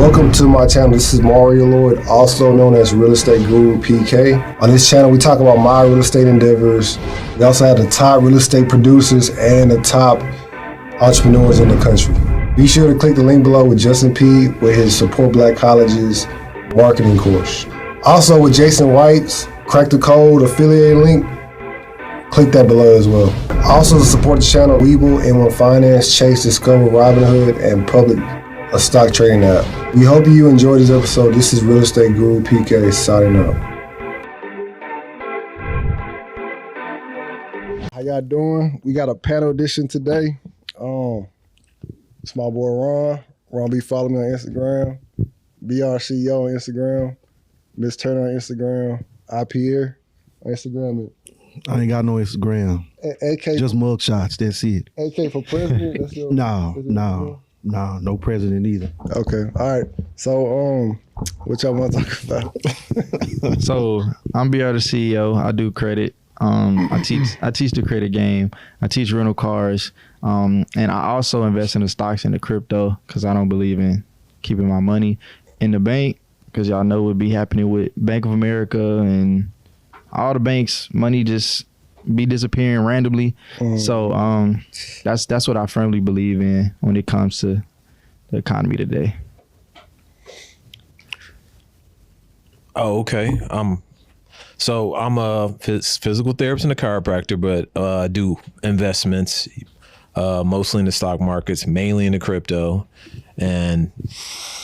Welcome to my channel. This is Mario Lloyd, also known as Real Estate Guru PK. On this channel, we talk about my real estate endeavors. We also have the top real estate producers and the top entrepreneurs in the country. Be sure to click the link below with Justin P with his Support Black Colleges marketing course. Also with Jason White's Crack the Code affiliate link, click that below as well. Also to support the channel, Webull, M1 Finance, Chase, Discover, Robinhood, and Public, a stock trading app. We hope you enjoyed this episode. This is Real Estate Guru PK signing out. How y'all doing? We got a panel edition today. It's my boy Ron B. Follow me on Instagram. BRTHECEO on Instagram. Ms.Turner on Instagram. Ipierre on Instagram. I ain't got no Instagram. AK just mugshots. That's it. AK for president? That's your, no president either. Okay, all right. So, what y'all want to talk about? So, I'm BRTHECEO. I do credit. I teach the credit game. I teach rental cars. And I also invest in the stocks and the crypto because I don't believe in keeping my money in the bank because y'all know what be happening with Bank of America and all the banks. Money just be disappearing randomly. So that's what I firmly believe in when it comes to the economy today. Oh, okay. So I'm a physical therapist and a chiropractor, but I do investments, mostly in the stock markets, mainly in the crypto. And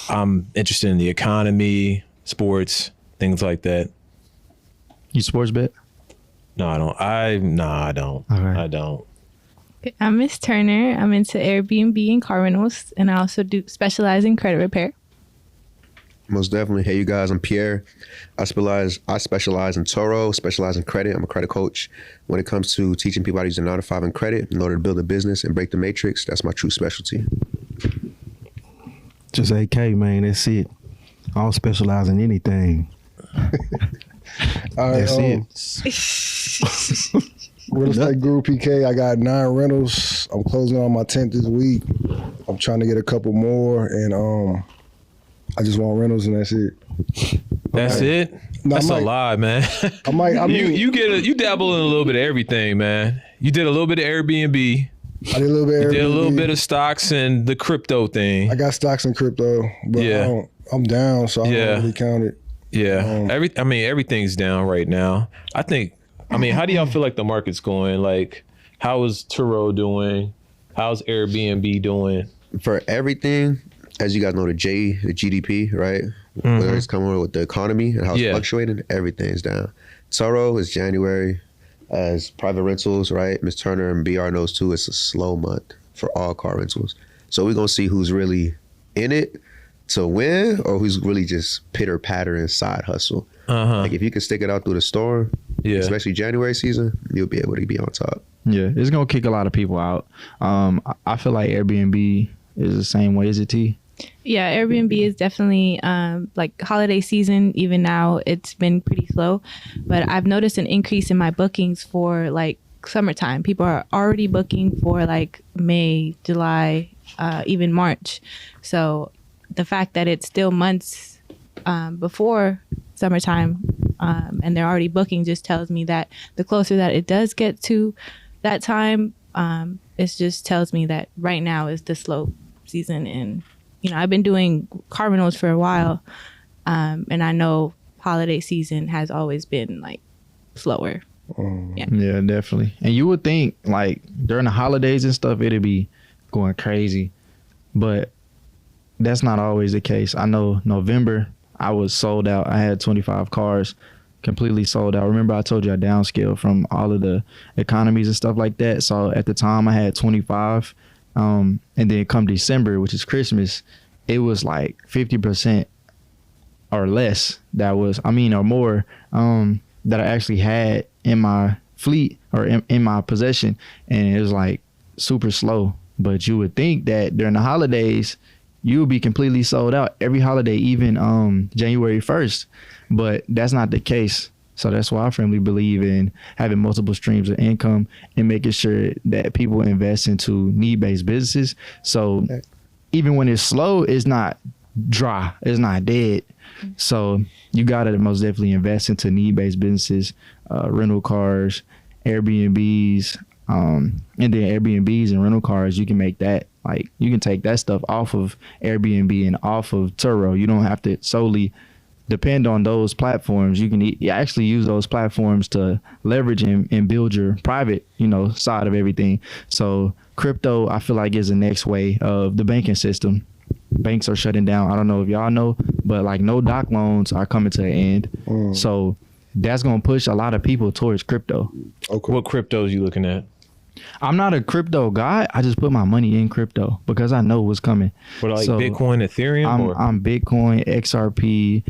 I'm interested in the economy, sports, things like that. You sports bet? No, I don't. I don't. Okay. I don't. I'm Ms. Turner. I'm into Airbnb and car rentals, and I also do specialize in credit repair. Most definitely. Hey, you guys, I'm Pierre. I specialize in Toro, specialize in credit. I'm a credit coach. When it comes to teaching people how to use a 9-to-5 in credit in order to build a business and break the matrix, that's my true specialty. Just AK, man. That's it. I don't specialize in anything. All right, that's it. Real Estate Guru PK, I got 9 rentals. I'm closing on my 10th this week. I'm trying to get a couple more, and I just want rentals, and that's it. That's it? No, That's a lie, man. You dabble in a little bit of everything, man. You did a little bit of Airbnb. I did a little bit of Airbnb. Did a little bit of stocks and the crypto thing. I got stocks and crypto, but Yeah. I'm down, so I Yeah. don't really count it. Yeah, everything's down right now. How do y'all feel like the market's going? Like, how is Turo doing? How's Airbnb doing? For everything, as you guys know, the GDP, right? Mm-hmm. Where it's coming with the economy and how it's fluctuating, everything's down. Turo is January. As private rentals, right? Ms. Turner and BR knows too, it's a slow month for all car rentals. So we're going to see who's really in it to win or who's really just pitter patter and side hustle. Like if you can stick it out through the storm, especially January season, you'll be able to be on top. Yeah, it's going to kick a lot of people out. I feel like Airbnb is the same way as it, T. Yeah, Airbnb is definitely like holiday season. Even now, it's been pretty slow, but I've noticed an increase in my bookings for like summertime. People are already booking for like May, July, even March. So the fact that it's still months before summertime and they're already booking just tells me that the closer that it does get to that time, it just tells me that right now is the slow season. And you know, I've been doing car rentals for a while, and I know holiday season has always been like slower. Yeah, definitely. And you would think like during the holidays and stuff, it'd be going crazy, but that's not always the case. I know November, I was sold out. I had 25 cars completely sold out. Remember I told you I downscaled from all of the economies and stuff like that. So at the time I had 25. And then come December, which is Christmas, it was like 50% or less or more that I actually had in my fleet or in my possession. And it was like super slow. But you would think that during the holidays, you would be completely sold out every holiday, even January 1st. But that's not the case. So that's why I firmly believe in having multiple streams of income and making sure that people invest into need-based businesses. So even when it's slow, it's not dry. It's not dead. So you gotta most definitely invest into need-based businesses, rental cars, Airbnbs, and then Airbnbs and rental cars. You can make that, like, you can take that stuff off of Airbnb and off of Turo. You don't have to solely depend on those platforms. You can actually use those platforms to leverage and build your private, side of everything. So crypto, I feel like, is the next way of the banking system. Banks are shutting down. I don't know if y'all know, but like no doc loans are coming to an end. So that's going to push a lot of people towards crypto. Okay. What cryptos you looking at? I'm not a crypto guy. I just put my money in crypto because I know what's coming. What, like Bitcoin, Ethereum? I'm Bitcoin, XRP,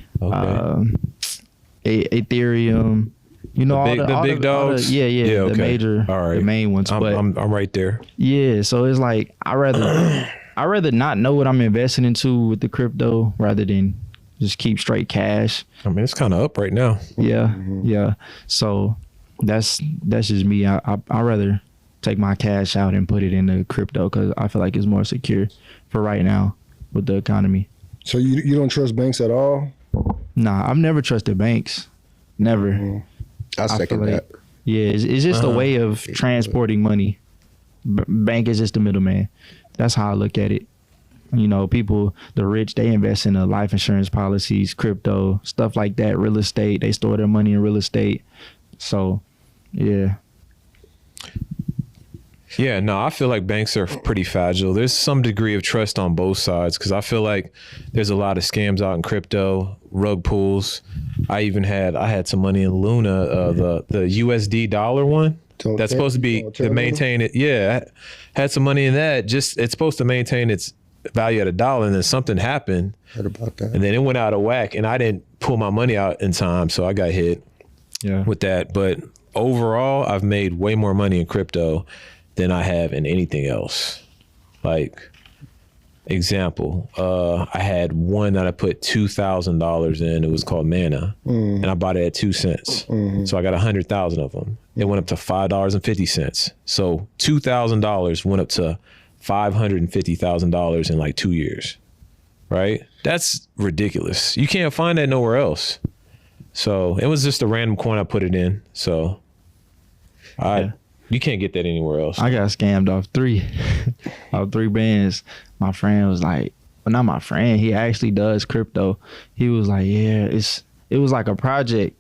Ethereum. The big dogs. The okay. the main ones. I'm right there. Yeah, so it's like I rather not know what I'm investing into with the crypto rather than just keep straight cash. I mean, it's kind of up right now. Yeah. So that's just me. I rather take my cash out and put it into crypto because I feel like it's more secure for right now with the economy. So you don't trust banks at all? Nah, I've never trusted banks. Never. I second that. Yeah, it's just a way of transporting money. Bank is just the middleman. That's how I look at it. People, the rich, they invest in life insurance policies, crypto, stuff like that, real estate. They store their money in real estate. So, yeah. Yeah, no, I feel like banks are pretty fragile. There's some degree of trust on both sides because I feel like there's a lot of scams out in crypto, rug pulls. I had some money in Luna, the USD dollar one. That's supposed to be to maintain it. Yeah, I had some money in that. Just it's supposed to maintain its value at $1, and then something happened. Heard about that. And then it went out of whack, and I didn't pull my money out in time, so I got hit with that. But overall, I've made way more money in crypto than I have in anything else. Like, example, I had one that I put $2,000 in. It was called Mana, and I bought it at 2 cents. So I got 100,000 of them. It went up to $5.50. So $2,000 went up to $550,000 in like 2 years, right? That's ridiculous. You can't find that nowhere else. So it was just a random coin I put it in. So you can't get that anywhere else. I got scammed off 3 bands. My friend was like, well, not my friend. He actually does crypto. He was like, yeah, it was like a project.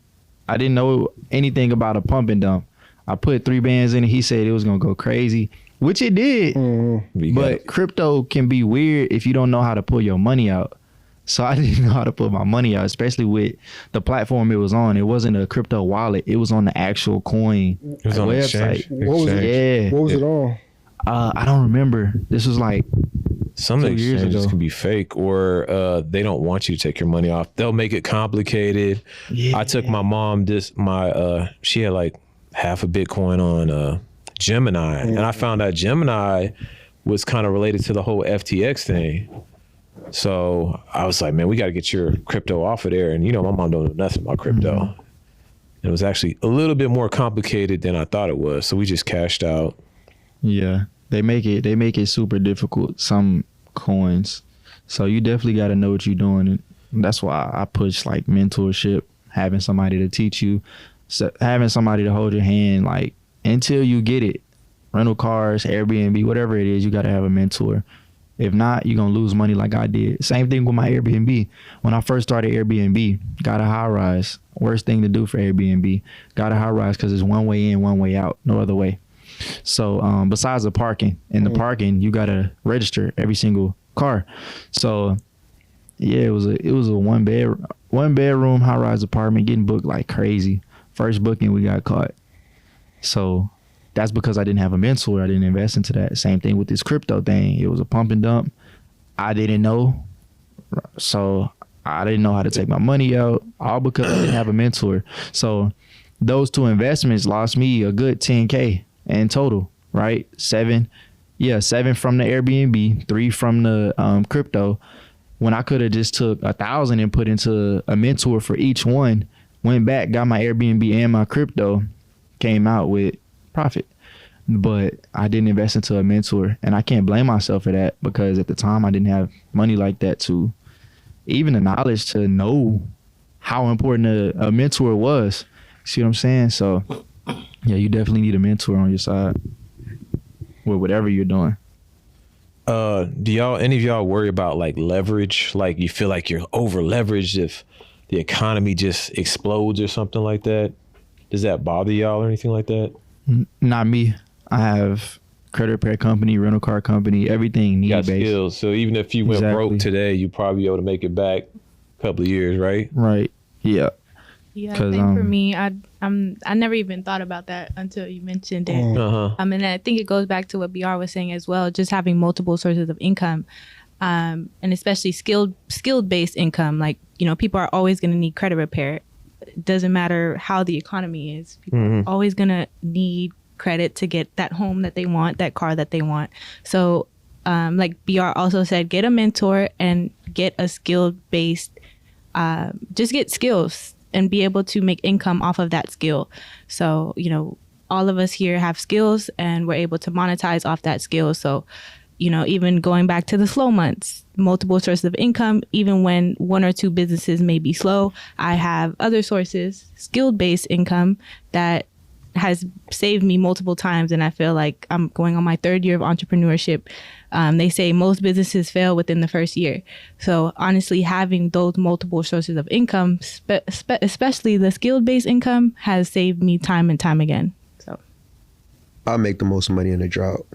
I didn't know anything about a pump and dump. I put 3 bands in it. He said it was going to go crazy, which it did. But crypto can be weird if you don't know how to pull your money out. So I didn't know how to put my money out, especially with the platform it was on. It wasn't a crypto wallet. It was on the actual coin it was on website. What was it? Yeah. What was it on? I don't remember. This was like some 2 years exchanges ago. can be fake, or they don't want you to take your money off. They'll make it complicated. Yeah. I took my mom she had like half a Bitcoin on Gemini, and I found out Gemini was kind of related to the whole FTX thing. So I was like, man, we got to get your crypto off of there. And my mom don't know nothing about crypto. It was actually a little bit more complicated than I thought it was. So we just cashed out. Yeah, they make it super difficult, some coins. So you definitely got to know what you're doing. And that's why I push like mentorship, having somebody to teach you, having somebody to hold your hand, like until you get it. Rental cars, Airbnb, whatever it is, you got to have a mentor. If not, you're going to lose money like I did. Same thing with my Airbnb. When I first started Airbnb, got a high rise. Worst thing to do for Airbnb. Got a high rise because it's one way in, one way out. No other way. So besides the parking, the parking, you got to register every single car. So yeah, it was a one bedroom high rise apartment getting booked like crazy. First booking, we got caught. So that's because I didn't have a mentor. I didn't invest into that. Same thing with this crypto thing. It was a pump and dump. I didn't know. So I didn't know how to take my money out, all because I didn't have a mentor. So those 2 investments lost me a good 10K in total, right? 7 from the Airbnb, 3 from the crypto. When I could have just took 1,000 and put into a mentor for each one, went back, got my Airbnb and my crypto, came out with profit. But I didn't invest into a mentor, and I can't blame myself for that because at the time I didn't have money like that to even the knowledge to know how important a mentor was. See what I'm saying? So yeah, you definitely need a mentor on your side with whatever you're doing. Do any of y'all worry about like leverage? Like you feel like you're over leveraged if the economy just explodes or something like that? Does that bother y'all or anything like that? Not me. I have credit repair company, rental car company, everything You got need based. skills. So even if you went broke today, you probably be able to make it back a couple of years, right? Right. Yeah. Yeah, 'Cause, same for me. I never even thought about that until you mentioned it. And I think it goes back to what BR was saying as well, just having multiple sources of income, and especially skilled based income. Like, you know, people are always going to need credit repair. It doesn't matter how the economy is. People are always going to need credit to get that home that they want, that car that they want. So, like BR also said, get a mentor and get a skilled based. Just get skills and be able to make income off of that skill. So, you know, all of us here have skills and we're able to monetize off that skill. So, you know, even going back to the slow months, multiple sources of income, even when one or two businesses may be slow, I have other sources, skilled-based income that has saved me multiple times. And I feel like I'm going on my third year of entrepreneurship. They say most businesses fail within the first year. So honestly, having those multiple sources of income, especially the skilled-based income, has saved me time and time again. So I make the most money in a drought.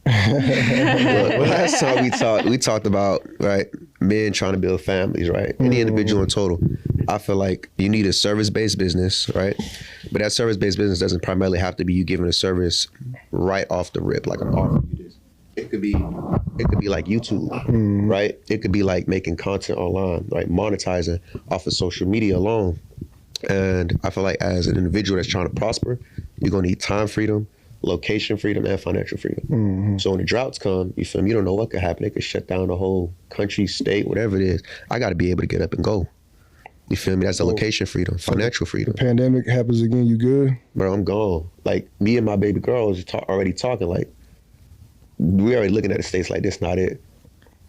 Well, last time we talked about, right, men trying to build families, right? Any individual in total. I feel like you need a service-based business, right? But that service-based business doesn't primarily have to be you giving a service right off the rip, like I'm offering you this. It could be like YouTube, right? It could be like making content online, right? Monetizing off of social media alone. And I feel like as an individual that's trying to prosper, you're gonna need time freedom, location freedom, and financial freedom. So when the droughts come, you feel me? You don't know what could happen. They could shut down the whole country, state, whatever it is. I got to be able to get up and go. You feel me? That's a location freedom, financial freedom. The pandemic happens again, you good? Bro, I'm gone. Like, me and my baby girl is already talking, like, we already looking at the States like this not it.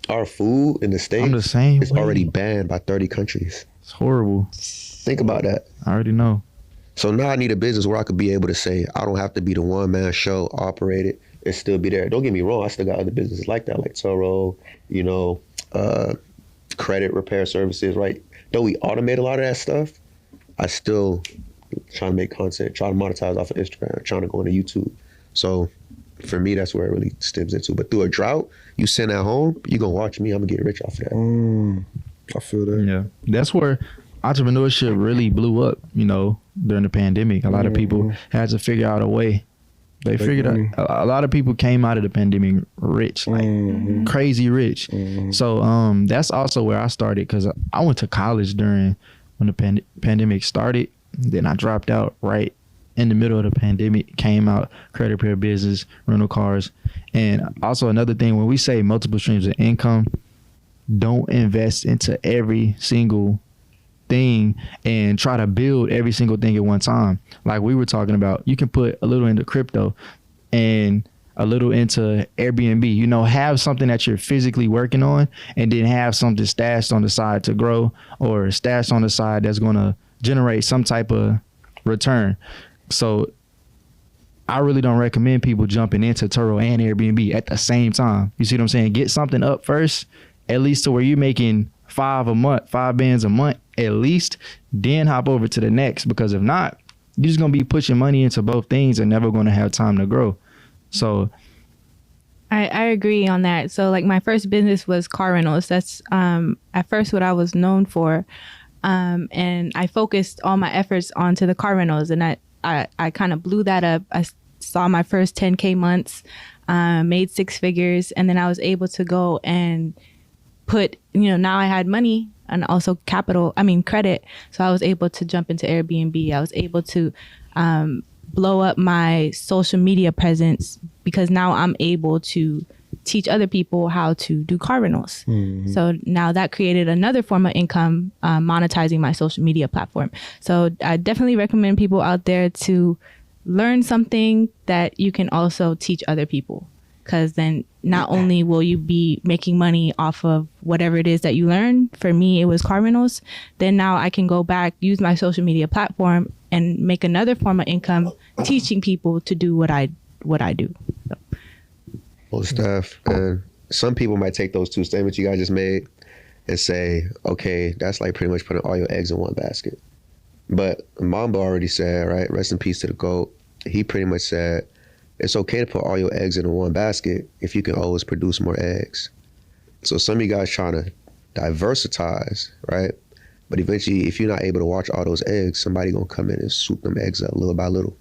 Our food in the States I'm the same is way. already banned by 30 countries. It's horrible. Think about that. I already know. So now I need a business where I could be able to say, I don't have to be the one-man show, operate it, and still be there. Don't get me wrong, I still got other businesses like that, like Turo, you know, credit repair services, right? Though we automate a lot of that stuff, I still trying to make content, trying to monetize off of Instagram, trying to go into YouTube. So for me, that's where it really stems into. But through a drought, you sitting at home, you gonna watch me, I'm gonna get rich off of that. I feel that. Yeah. That's where entrepreneurship really blew up, you know, during the pandemic. A lot of people had to figure out a way. They figured out, a lot of people came out of the pandemic rich, like crazy rich. So that's also where I started, because I went to college during when the pandemic started. Then I dropped out right in the middle of the pandemic, came out, credit repair business, rental cars. And also another thing, when we say multiple streams of income, don't invest into every single thing and try to build every single thing at one time. Like we were talking about, you can put a little into crypto and a little into Airbnb, you know, have something that you're physically working on, and then have something stashed on the side to grow, or stashed on the side that's going to generate some type of return. So I really don't recommend people jumping into Turo and Airbnb at the same time. You see what I'm saying? Get something up first, at least to where you're making $5 bands a month at least, then hop over to the next. Because if not, you're just gonna be pushing money into both things and never gonna have time to grow. So I agree on that. So like my first business was car rentals. That's at first what I was known for. And I focused all my efforts onto the car rentals, and I kind of blew that up. I saw my first 10K months, made 6 figures, and then I was able to go and put, you know, now I had money and also credit. So I was able to jump into Airbnb. I was able to blow up my social media presence, because now I'm able to teach other people how to do car rentals. So now that created another form of income, monetizing my social media platform. So I definitely recommend people out there to learn something that you can also teach other people. because then not only will you be making money off of whatever it is that you learn, for me it was car rentals, then now I can go back, use my social media platform and make another form of income teaching people to do what I do. So. Well, Steph, and some people might take those two statements you guys just made and say, okay, that's like pretty much putting all your eggs in one basket. But Mamba already said, right, rest in peace to the GOAT, he pretty much said, it's okay to put all your eggs in one basket if you can always produce more eggs. So some of you guys trying to diversitize, right? But eventually, if you're not able to watch all those eggs, somebody gonna come in and swoop them eggs up little by little.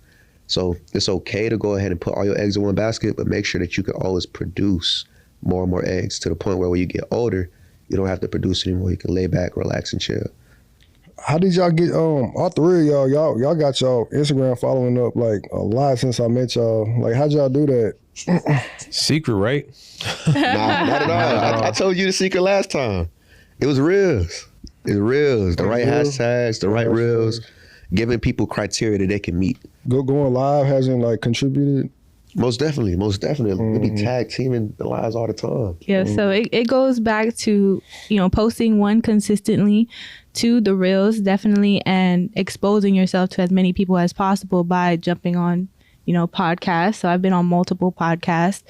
So it's okay to go ahead and put all your eggs in one basket, but make sure that you can always produce more and more eggs to the point where when you get older, you don't have to produce anymore. You can lay back, relax, and chill. How did y'all get all three of y'all got y'all Instagram following up like a lot since I met y'all? Like, how'd y'all do that? Secret, right? Nah, not at all. I told you the secret last time. It was reels. It's reels. The right hashtags, the right reels, giving people criteria that they can meet. Going live hasn't like contributed? Most definitely. We be tag teaming the lives all the time. Yeah, so it goes back to, posting one consistently, two, the reels definitely, and exposing yourself to as many people as possible by jumping on, podcasts. So I've been on multiple podcasts.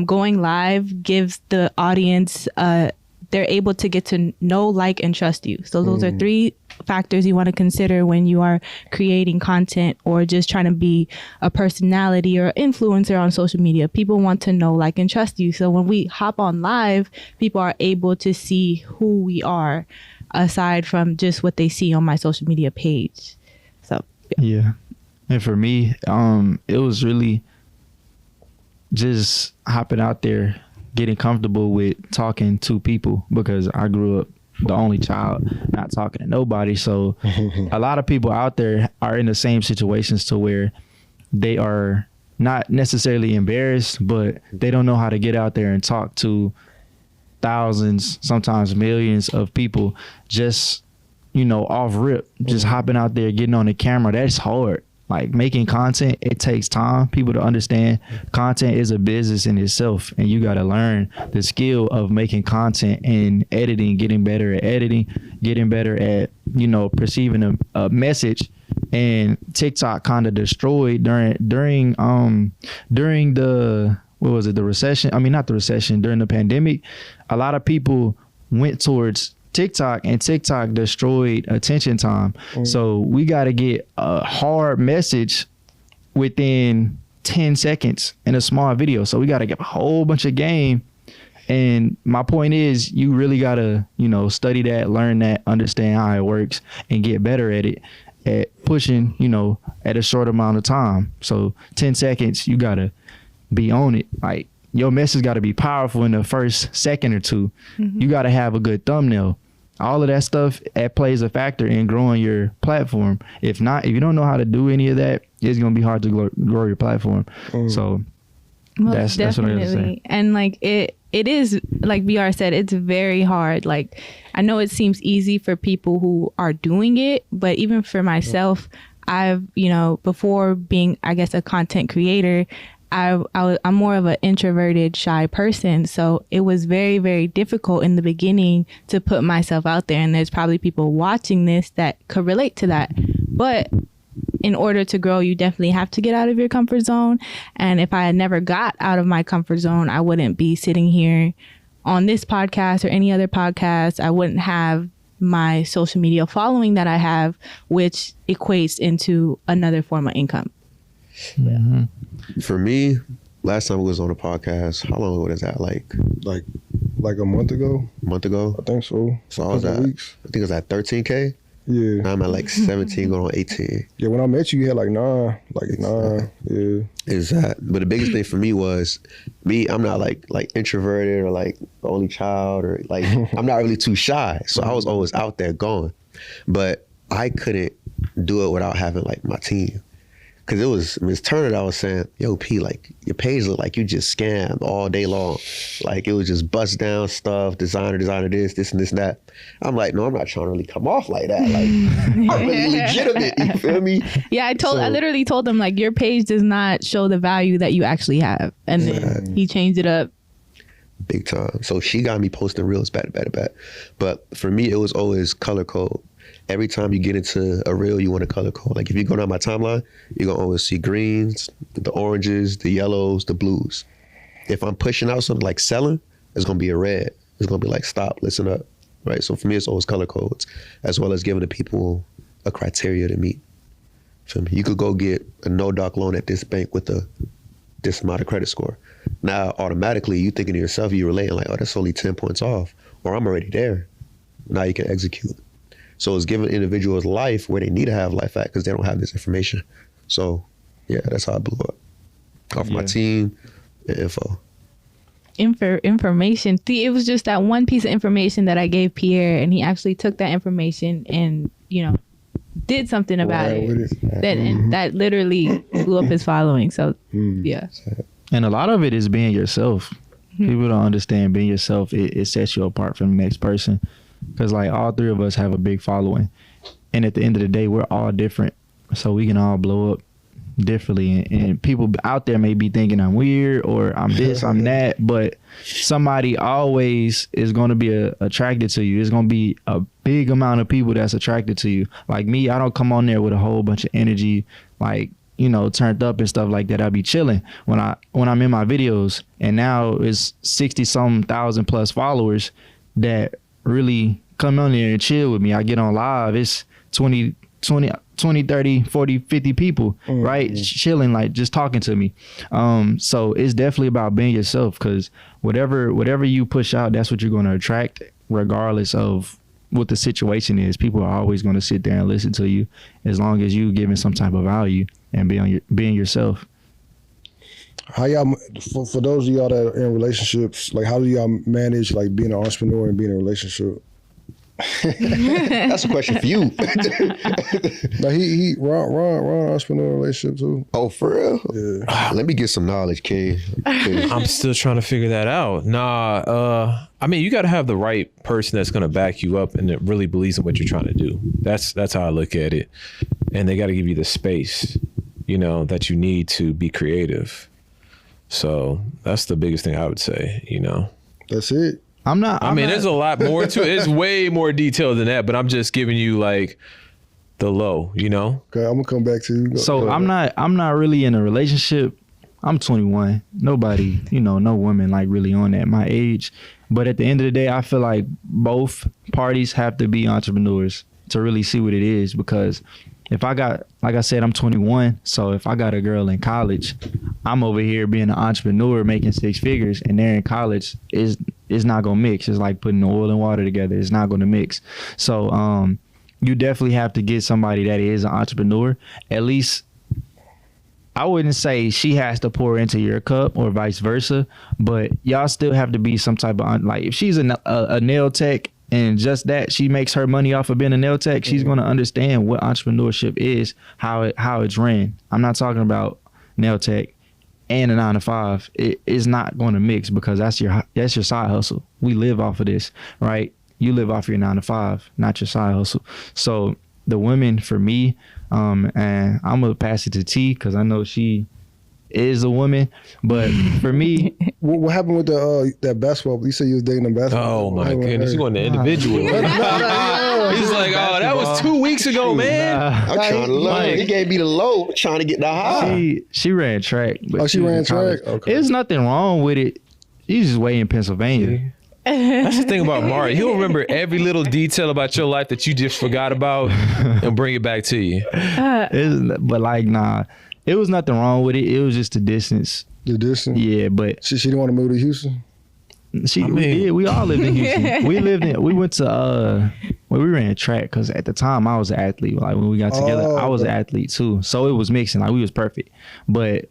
Going live gives the audience, they're able to get to know, like, and trust you. So those are three factors you want to consider when you are creating content or just trying to be a personality or influencer on social media. People want to know, like, and trust you. So when we hop on live, people are able to see who we are aside from just what they see on my social media page. So yeah. And for me, it was really just hopping out there, getting comfortable with talking to people, because I grew up the only child, not talking to nobody. So a lot of people out there are in the same situations to where they are not necessarily embarrassed, but they don't know how to get out there and talk to thousands, sometimes millions of people just, off rip, just hopping out there, getting on the camera. That's hard. Like, making content, it takes time. People to understand content is a business in itself, and you got to learn the skill of making content and editing, getting better at editing, getting better at, perceiving a message. And TikTok kind of destroyed during the, what was it, the recession? I mean, not the recession, during the pandemic. A lot of people went towards TikTok, and TikTok destroyed attention time. So we got to get a hard message within 10 seconds in a small video. So we got to get a whole bunch of game. And my point is, you really got to, study that, learn that, understand how it works, and get better at it, at pushing, at a short amount of time. So 10 seconds, you got to be on it. Like, your message got to be powerful in the first second or two. You got to have a good thumbnail. All of that stuff, that plays a factor in growing your platform. If you don't know how to do any of that, it's going to be hard to grow your platform. So that's what I was saying. And like it is, like BR said, it's very hard. Like, I know it seems easy for people who are doing it, but even for myself, I've, before being, I guess, a content creator, I'm more of an introverted, shy person. So it was very, very difficult in the beginning to put myself out there. And there's probably people watching this that could relate to that. But in order to grow, you definitely have to get out of your comfort zone. And if I had never got out of my comfort zone, I wouldn't be sitting here on this podcast or any other podcast. I wouldn't have my social media following that I have, which equates into another form of income. For me, last time I was on a podcast, how long was that? Like a month ago? I think so. So I was at, weeks. I think it was at 13K. Yeah. Now I'm at like 17 going on 18. Yeah, when I met you, you had like 9. Yeah. Is that? But the biggest thing for me was I'm not like introverted or like the only child, or like I'm not really too shy. So I was always out there going. But I couldn't do it without having like my team. Cause it was Ms. Turner that was saying, yo, P, like your page look like you just scammed all day long. Like it was just bust down stuff, designer this and that. I'm like, no, I'm not trying to really come off like that. Like I'm really legitimate, you feel me? Yeah, I literally told him like your page does not show the value that you actually have. And then he changed it up. Big time. So she got me posting reels back. But for me, it was always color code. Every time you get into a reel, you want a color code. Like if you go down my timeline, you're gonna always see greens, the oranges, the yellows, the blues. If I'm pushing out something like selling, it's gonna be a red. It's gonna be like, stop, listen up, right? So for me, it's always color codes, as well as giving the people a criteria to meet. Feel me? You could go get a no-doc loan at this bank with this amount of credit score. Now, automatically, you thinking to yourself, you relating like, oh, that's only 10 points off, or I'm already there. Now you can execute. So it's giving individuals life where they need to have life at because they don't have this information. So, yeah, that's how I blew up. Off my team and info. Information. See, it was just that one piece of information that I gave Pierre, and he actually took that information and, did something about it. That literally blew up his following. So, yeah. And a lot of it is being yourself. People don't understand being yourself. It sets you apart from the next person. Because like all three of us have a big following. And at the end of the day, we're all different. So we can all blow up differently. And people out there may be thinking I'm weird or I'm this, I'm that. But somebody always is going to be attracted to you. There's going to be a big amount of people that's attracted to you. Like me, I don't come on there with a whole bunch of energy, like, turned up and stuff like that. I'll be chilling when I'm in my videos. And now it's 60-some thousand plus followers that really come on there and chill with me. I get on live, it's 20, 30, 40, 50 people, right? Chilling, like just talking to me. So it's definitely about being yourself, because whatever you push out, that's what you're going to attract, regardless of what the situation is. People are always going to sit there and listen to you as long as you giving some type of value and being yourself. How y'all, for those of y'all that are in relationships, like how do y'all manage like being an entrepreneur and being in a relationship? That's a question for you. Now Ron entrepreneur relationship too. Oh, for real? Yeah. Let me get some knowledge, King. I'm still trying to figure that out. I mean, you got to have the right person that's going to back you up and that really believes in what you're trying to do. That's how I look at it. And they got to give you the space, that you need to be creative. So that's the biggest thing I would say, That's it. There's a lot more to it. It's way more detailed than that, but I'm just giving you like the low, Okay, I'm gonna come back to you. So I'm not really in a relationship. I'm 21. Nobody, no woman like really on that my age. But at the end of the day, I feel like both parties have to be entrepreneurs to really see what it is. Because if I got, like I said, I'm 21. So if I got a girl in college, I'm over here being an entrepreneur making 6 figures, and they're in college, it's not gonna mix. It's like putting oil and water together. It's not gonna mix. So you definitely have to get somebody that is an entrepreneur. At least I wouldn't say she has to pour into your cup or vice versa, but y'all still have to be some type of, like if she's a nail tech and just that she makes her money off of being a nail tech, she's going to understand what entrepreneurship is, how it's ran. I'm not talking about nail tech and a 9-to-5. It is not going to mix, because that's your side hustle. We live off of this, right? You live off your 9-to-5, not your side hustle. So the women, for me, and I'm gonna pass it to T because I know she is a woman, but for me, what happened with that basketball? You said you was dating a basketball. Oh my goodness, you going to individual? He's like, oh, that was 2 weeks ago, man. I'm trying to learn. He gave me the low, trying to get the high. She ran track. But she ran track. Okay. There's nothing wrong with it. She's just way in Pennsylvania. That's the thing about Mario. He'll remember every little detail about your life that you just forgot about and bring it back to you. But like, nah, it was nothing wrong with it. It was just the distance. The distance? Yeah, but she didn't want to move to Houston? We all lived in Houston. we went to we ran track because at the time I was an athlete. Like when we got together, I was an athlete too. So it was mixing. Like we was perfect. But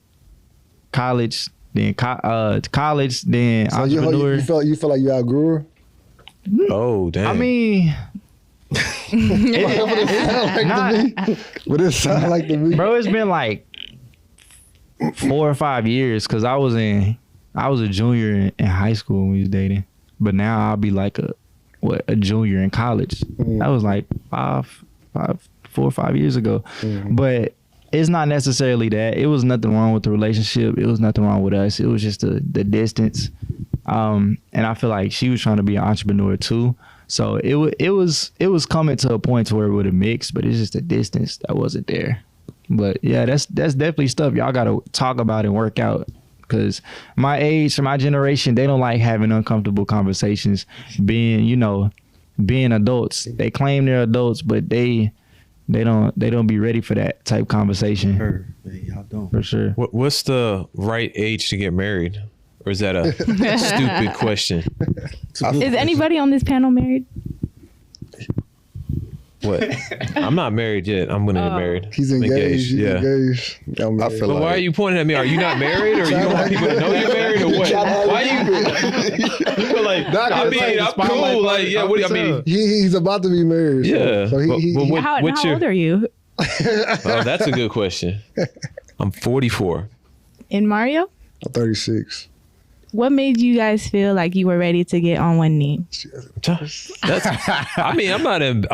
college, then college, then so entrepreneur. You felt like you outgrew her? Oh, damn. I mean, what it sound like to me? Bro, it's been like 4 or 5 years, because I was a junior in high school when we was dating, but now I'll be like a junior in college. That was like 4 or 5 years ago. But it's not necessarily that. It was nothing wrong with the relationship. It was nothing wrong with us. It was just the distance. And I feel like she was trying to be an entrepreneur too. So it was coming to a point to where it would have mixed, but it's just the distance that wasn't there. But yeah, that's definitely stuff y'all gotta talk about and work out. Cause my age, my generation, they don't like having uncomfortable conversations. Being adults. They claim they're adults, but they don't be ready for that type conversation. Y'all don't. For sure. What's the right age to get married? Or is that a stupid question? Is anybody on this panel married? What? I'm not married yet. I'm gonna get married. He's engaged. He's engaged. I feel But why are you pointing at me? Are you not married, or you don't want people to know you're married, or what? Why you like? I mean, I'm cool. Like, yeah. What do I mean? He's about to be married. Yeah. So How old are you? Oh, that's a good question. I'm 44. In Mario? I'm 36. What made you guys feel like you were ready to get on one knee? I mean, I'm not in.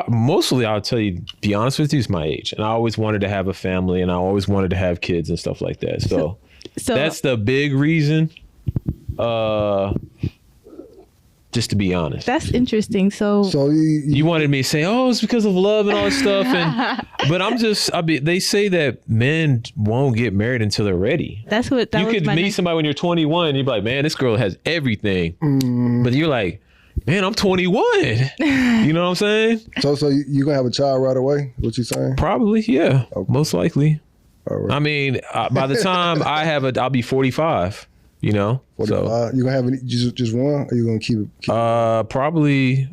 Mostly, I'll tell you, be honest with you, it's my age, and I always wanted to have a family, and I always wanted to have kids and stuff like that. So that's the big reason. Just to be honest. That's interesting. So you wanted me to say, oh, it's because of love and all this stuff, but they say that men won't get married until they're ready. That's what you could meet somebody when you're 21, and you'd be like, man, this girl has everything, but you're like, man, I'm 21. You know what I'm saying? So you gonna have a child right away? What you saying? Probably, yeah. Okay. Most likely. All right. I mean, by the time I'll be 45. You know, 45. So you gonna have just one, or you gonna keep it? Probably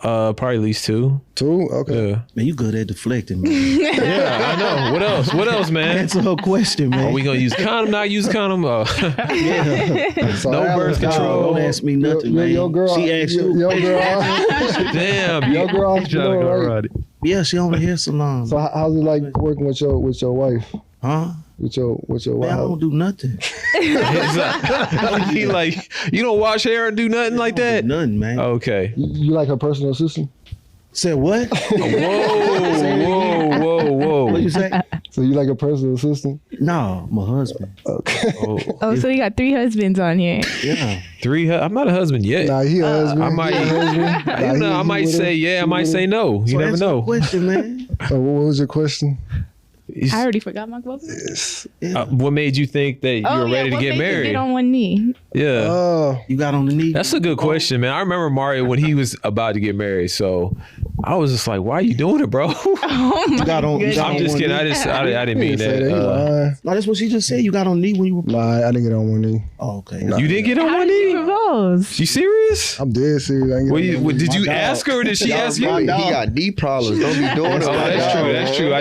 at least two. Two? Okay. Yeah. Man, you good at deflecting, man. Yeah, I know. What else, man? Answer her question, man. Are we gonna use condom? Not use condom? Yeah. So no birth control. Don't ask me nothing, man. Your girl. She asked you. Your girl. Damn. Your girl. Right? Yeah, she on the hair salon. So how's it like working with your wife? Huh? With your wife? Man, I don't do nothing. He like, you don't wash hair and do nothing like that? Nothing, man. Okay. You like her personal assistant? Said what? Whoa. What you say? So you like a personal assistant? No, my husband. Okay. Oh, so you got 3 husbands on here. Yeah. 3? I'm not a husband yet. Nah, he a husband. I might. I might say yeah. I might say no. You never know. Question, man. So what was your question? I already forgot my question. Yes. What made you think that you were ready to get married? What made you get on one knee? Yeah. You got on the knee? That's a good question, man. I remember Mario when he was about to get married. So I was just like, why are you doing it, bro? Oh my goodness. I'm just kidding. I didn't mean that. No, that's what she just said. You got on the knee when you were... Nah, I didn't get on one knee. Oh, okay. You didn't get on How one did knee? you propose? You serious? I'm dead serious. Did you ask her or did she ask you? He got knee problems. Don't be doing it. Oh, that's true.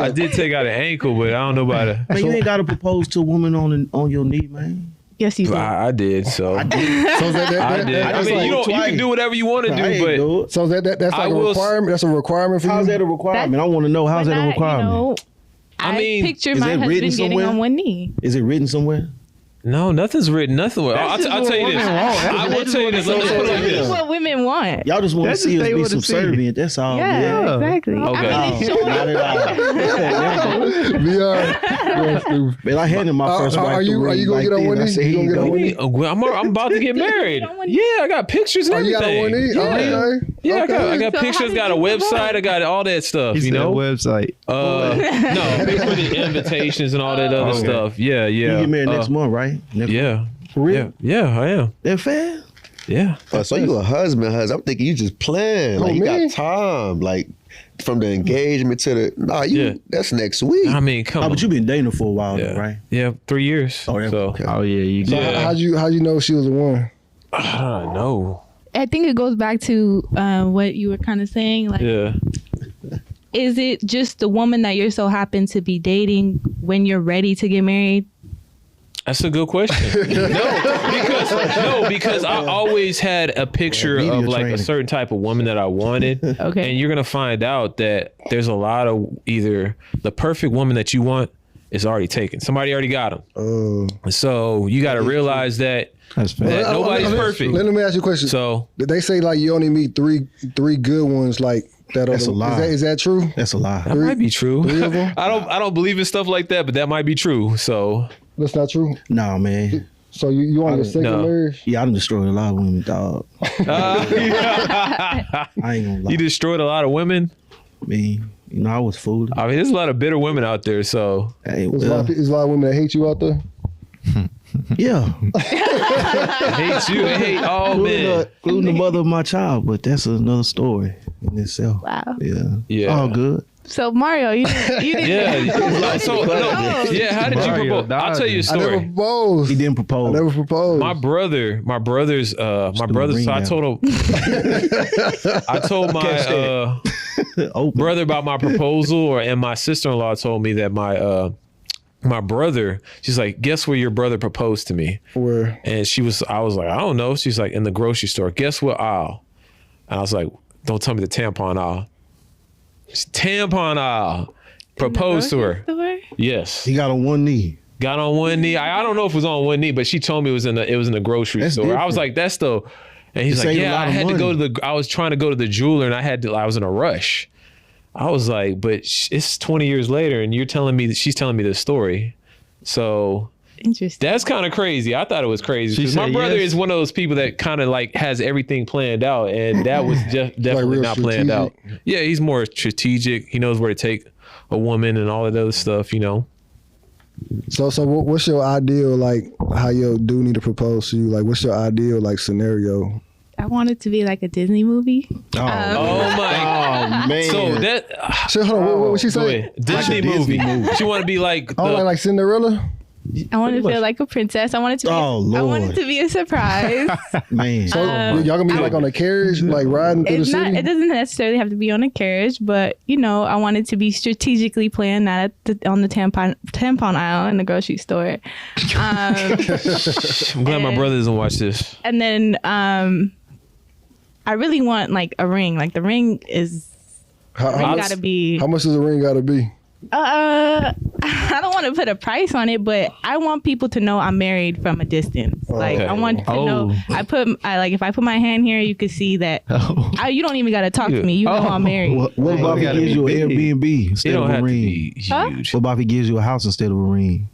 I did take out an ankle, but I don't know about it. Man, you ain't got to propose to a woman on your knee, man. Yes, you did. I did. So So that, I mean, you can do whatever you want to do, but so that's like a requirement. That's a requirement for you. How's that a requirement? I want to know how's that a requirement. I mean, picture my husband getting on one knee. Is it written somewhere? No, nothing's written. Nothing. I'll tell you this. I will tell you this. Let me put it like This is this. what women want. Y'all just want to That's see what us they be wanna see. subservient. That's all. Yeah, exactly. Okay. I mean, they showing Not at all. Man, I handed my first wife Are the you ring gonna like get on this. one I knee? said, You here gonna you get on go. one knee? I'm about to get married. Yeah, I got pictures and Oh, you everything. got on one knee? Yeah, Okay. yeah, Okay. I got So pictures. how did Got a you propose? website. I got all that stuff. He You said know, website. no, pay for the invitations and all that other stuff. Yeah. You get married next month, right? Yeah. For real? Yeah, I am. That fair? Yeah. So you a husband. I'm thinking you just playing. Like you me? got time. Like from the engagement to the Yeah. that's next week. I mean, come Oh, on. but you been dating her for a while, Yeah. though, right? Yeah, 3 years. Oh, yeah. So Okay. Oh yeah, you So good. how'd you know she was the one? I don't know. I think it goes back to what you were kind of saying. Like, Yeah. is it just the woman that you're so happen to be dating when you're ready to get married? That's a good question. because I always had a picture media of like training. a certain type of woman that I wanted. Okay. And you're gonna find out that there's a lot of either the perfect woman that you want it's already taken. Somebody already got them. So you got to realize that nobody's perfect. Let me ask you a question. So did they say like you only meet three good ones like that? That's a lie. Is that true? That's a lie. that might be true. 3 of them? I don't believe in stuff like that, but that might be true. So That's not true. No, man. So you on your second No. marriage? Yeah, I done destroyed a lot of women, dog. I ain't gonna lie. you destroyed a lot of women. I mean, I was foolish. I mean, there's a lot of bitter women out there. So Hey, There's a lot of women that hate you out there. yeah. I hate you. I hate all men. Including the mother of my child, but that's another story in itself. Wow. Yeah. Yeah. All good. So Mario, you didn't Yeah. So how did you Mario propose? I'll tell you a I never story. proposed. He didn't I propose. never proposed. My brother. ring So I now. told him. I told my Open. brother about my proposal, and my sister-in-law told me that my brother. She's like, guess where your brother proposed to me? Where? And I was like, I don't know. She's like, in the grocery store. Guess what aisle? And I was like, don't tell me the tampon aisle. It's tampon aisle. Proposed to her. Yes. He got on one knee. Got on one knee. I don't know if it was on one knee, but she told me it was in the grocery That's store. I different. was like, that's the. And he's It like, saved a yeah, lot I of had to go money. to I was trying to go to the jeweler, and I was in a rush. I was like, but it's 20 years later, and she's telling me this story. So Interesting. that's kind of crazy. I thought it was crazy. She 'Cause my said brother yes. is one of those people that kind of like has everything planned out, and that was just definitely real not planned out. strategic? Yeah, he's more strategic. He knows where to take a woman and all that other stuff, So what's your ideal, like, how your dude need to propose to you? Like, what's your ideal, like, scenario? I want it to be like a Disney movie. Oh my! Oh, man. So that So hold on, what she go say? ahead. Disney Like a Disney movie. movie. She want to be like Oh, like Cinderella? I want to feel like a princess. I want it to be. Oh, I want Lord. it to be a surprise. Man. So y'all gonna be like on a carriage, like riding through the It's city? not. It doesn't necessarily have to be on a carriage, but I want it to be strategically planned, not on the tampon aisle in the grocery store. I'm glad my and- brother doesn't watch this. And then I really want like a ring. Like the ring is how gotta be. much does the ring gotta be? I don't want to put a price on it, but I want people to know I'm married from a distance. Like Okay. I want to know. If I put my hand here, you could see that. You don't even gotta talk to me. You know I'm married. What about if he gotta gives you an be big. Airbnb It instead don't of a have to ring? be huge. What about if he gives you a house instead of a ring?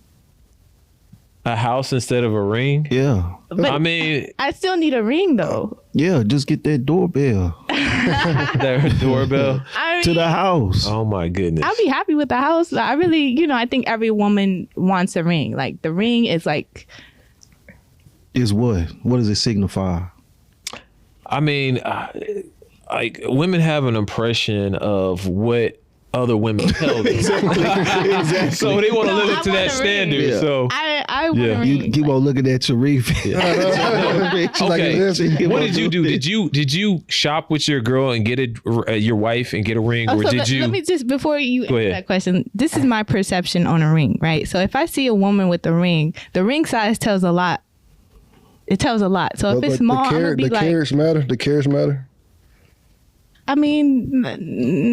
A house instead of a ring. Yeah. But I mean, I still need a ring though. Yeah, just get that doorbell that doorbell. I mean, to the house. Oh my goodness. I'll be happy with the house. I really, I think every woman wants a ring. Like the ring is like. Is what? What does it signify? I mean, like women have an impression of what other women tell them. Exactly. So they want to No, live I up to want that a standard. ring. Yeah. So I want Yeah. a You ring. keep on looking at Sharif. okay. What did you do? Did you shop with your girl and get your wife and get a ring, or So did you? let me just, before you answer ahead. that question, this is my perception on a ring, right? So if I see a woman with a ring, the ring size tells a lot. It tells a lot. So if it's small, I'm gonna be the like, carriage matter. The carriage matter. I mean,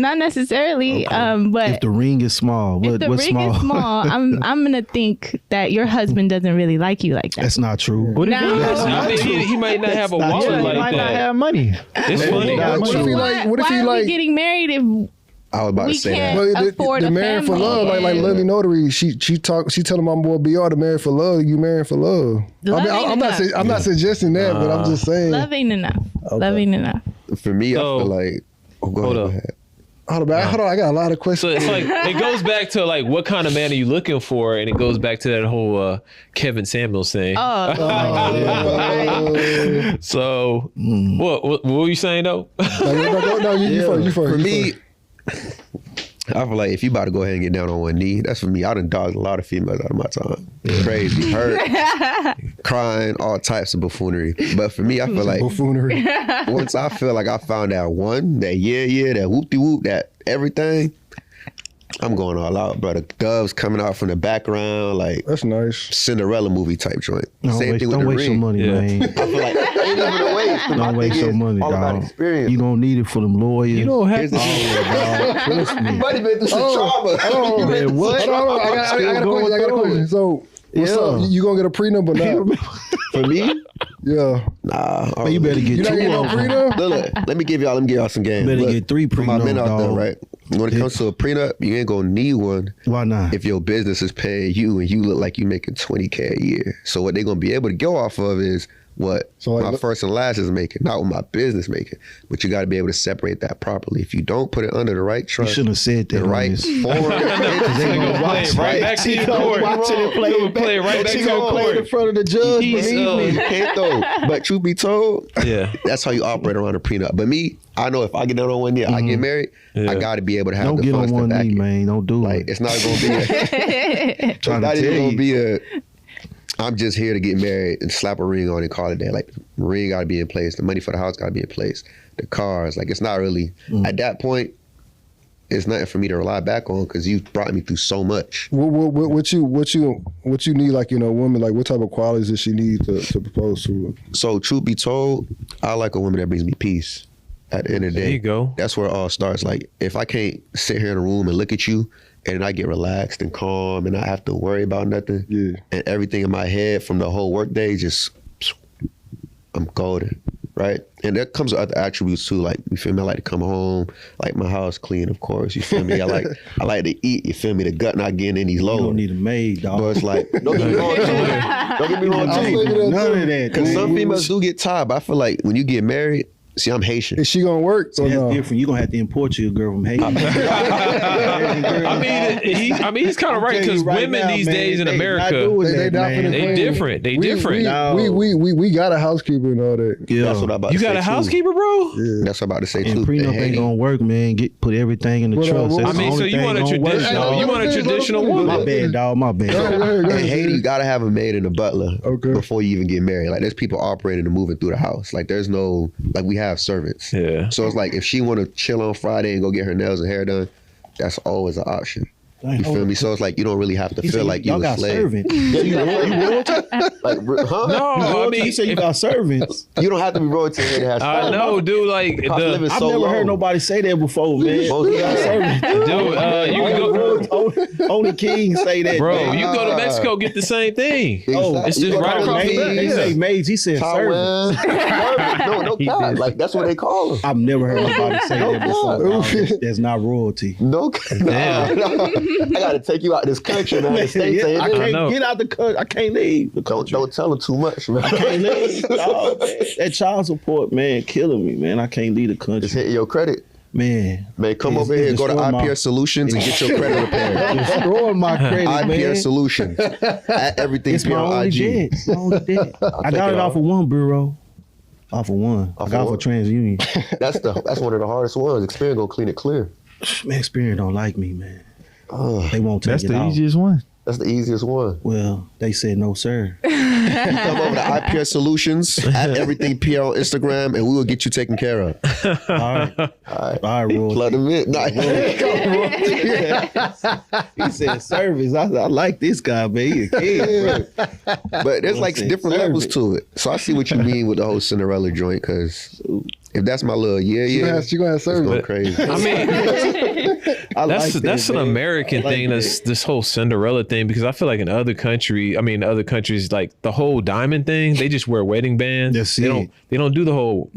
not necessarily. But If the ring is small, if the what's ring small? is small, I'm gonna think that your husband doesn't really like you like that. That's not true. What if No. I mean, he might not have a not wallet true. he like might not that. have money? It's funny. not What if he true. like? What if why he are like? we getting married if I was about we to say can't that. Well, afford the a married for family? love, like Lovely Notary. She telling my boy BR to marry for love. You marrying for love. Love ain't enough. I'm not suggesting that, but I'm just saying. love ain't enough? Love ain't enough. For me, So- I feel like. Oh, go Hold ahead. up. Go ahead. Hold on, I got a lot of So questions. it's like it goes back to like what kind of man are you looking for, and it goes back to that whole Kevin Samuels thing. So what were you saying though? No, you first. You first. For you me, first. I feel like if you about to go ahead and get down on one knee, that's for me. I done dogged a lot of females out of my time. Crazy, hurt, crying, all types of buffoonery. But for me, I feel like buffoonery. once I feel like I found that one, that that whoop-de-whoop, that everything, I'm going all out, bro. The doves coming out from the background, like That's nice. Cinderella movie type joint. Same thing with don't the waste ring. your money, man. I feel like ain't even a waste. Don't waste your money, all about dog. experience. You gonna need it for them lawyers. You don't have Here's to. the thing. dog. Trust me. Buddy been through some trauma. Oh, Man, what? Hold on, I got a question. So, what's Yeah. up? You gonna get a prenup or not? For me, Yeah. nah. Man, you better get You not two getting no of them. prenup? Look, let me give y'all some game. Better Look, get 3 for my men prenup, out there, dog. right? When it comes to a prenup, you ain't gonna need one Why not? if your business is paying you and you look like you making $20K a year. So what they're gonna be able to go off of is what So, like, my first and last is making, not what my business making. But you got to be able to separate that properly. If you don't put it under the right You trust, shouldn't have said that. the on right this. form, They gonna watch it. Right back to your court. Play it right back to She your gonna play it in court. front of the judge. He's, Believe me. you can't though. But truth be told, Yeah. that's how you operate around a prenup. But me, I know if I get down on one knee, I get married, I got to be able to have Don't the get funds on to one back knee, it. man. Don't do Like it. it's not gonna be. It's Trying to not even tell gonna you. be a. I'm just here to get married and slap a ring on and call it that. Like the ring got to be in place. The money for the house got to be in place. The cars, like it's not really at that point. It's nothing for me to rely back on because you brought me through so much. What you need, like, woman, like what type of qualities does she need to propose to her? So truth be told, I like a woman that brings me peace. At the end of the day, There you go. That's where it all starts. Like if I can't sit here in a room and look at you and I get relaxed and calm and I have to worry about nothing, Yeah. and everything in my head from the whole workday just, I'm golden, right? And that comes with other attributes too. Like you feel me? I like to come home, like my house clean, of course. You feel me? I like to eat. You feel me? The gut not getting in these You lows. don't need a maid, dog. But it's like, don't get me wrong, too. Don't get me wrong, I was too. thinking that None too. of that. Because some dude. females do get tired, but I feel like when you get married, see, I'm Haitian. Is she gonna work or That's no? different. You're gonna have to import you a girl from Haiti. I mean, he's kind of right telling because you right women now, these man, days in they not America, doing They that, not man. finna they claim- different. They different. No. We got a housekeeper and all that. Yeah. That's what I'm about You to say, got a too. housekeeper, bro? That's what I'm about to say, And too. prenup ain't Haiti. gonna work, man. Put everything in the Well, trust. well, That's I the mean, so only you thing want a gonna work, traditional? dog. You want a traditional My woman? My bad, dog. My bad. Go ahead. In Haiti, you gotta have a maid and a butler Okay. before you even get married. Like there's people operating and moving through the house. Like there's no, like we have servants. Yeah. So it's like if she want to chill on Friday and go get her nails and hair done, that's always an option. Dang, You hold feel on. me? So it's like you don't really have to He feel said, like you y'all a got slave. servants. You royalty? Like, huh? No, I mean, He said you got servants. You don't have to be royalty to have I know, dude. Like Cost of living the I've so never low. heard nobody say that before, man. Most You got guys- servants. dude, you can go, Only kings say that, bro. man. You go to Mexico, get the same thing. Oh, It's You just go right to across the Maids, back. he Yeah. say maids. He said servants. Taiwan. No He cap. did. Like that's what they call them. I've never heard nobody say that before. No. dog. That's not royalty. No, I gotta take you out of this country, man. The States Yeah, ain't I it? can't know. get out the country. I can't leave the country. Don't tell them too much, man. I can't leave. Dog, man. That child support, man, killing me, man. I can't leave the It's country, hitting your credit. man. Man, come It's- over here, it's go to destroying my- IPR Solutions and get your credit repaired. Destroying my credit, IPR man. Solutions. At everything It's my PR only IG. debt. It's my only debt. I got it off of one bureau. Off of one. Off I got of it for one? TransUnion. That's one of the hardest ones. Experience gonna clean it clear. Man, Experian don't like me, man. Ugh, They won't take That's it the out. easiest one. that's the easiest one. Well, they said no, sir. Come over to IPR Solutions at everything PR on Instagram, and we will get you taken care of. All right. All right, royalty. Plug them in. Nah. He said service. I like this guy, man. He a kid, bro. But there's like Listen, different levels to it. So I see what you mean with the whole Cinderella joint, because if that's my little She gonna have it's service. going crazy. I mean, I that's like that's that, an man. American I like thing. that. That's this whole Cinderella thing, because I feel like in other countries, like the whole diamond thing, they just wear wedding bands. That's they it. don't do the whole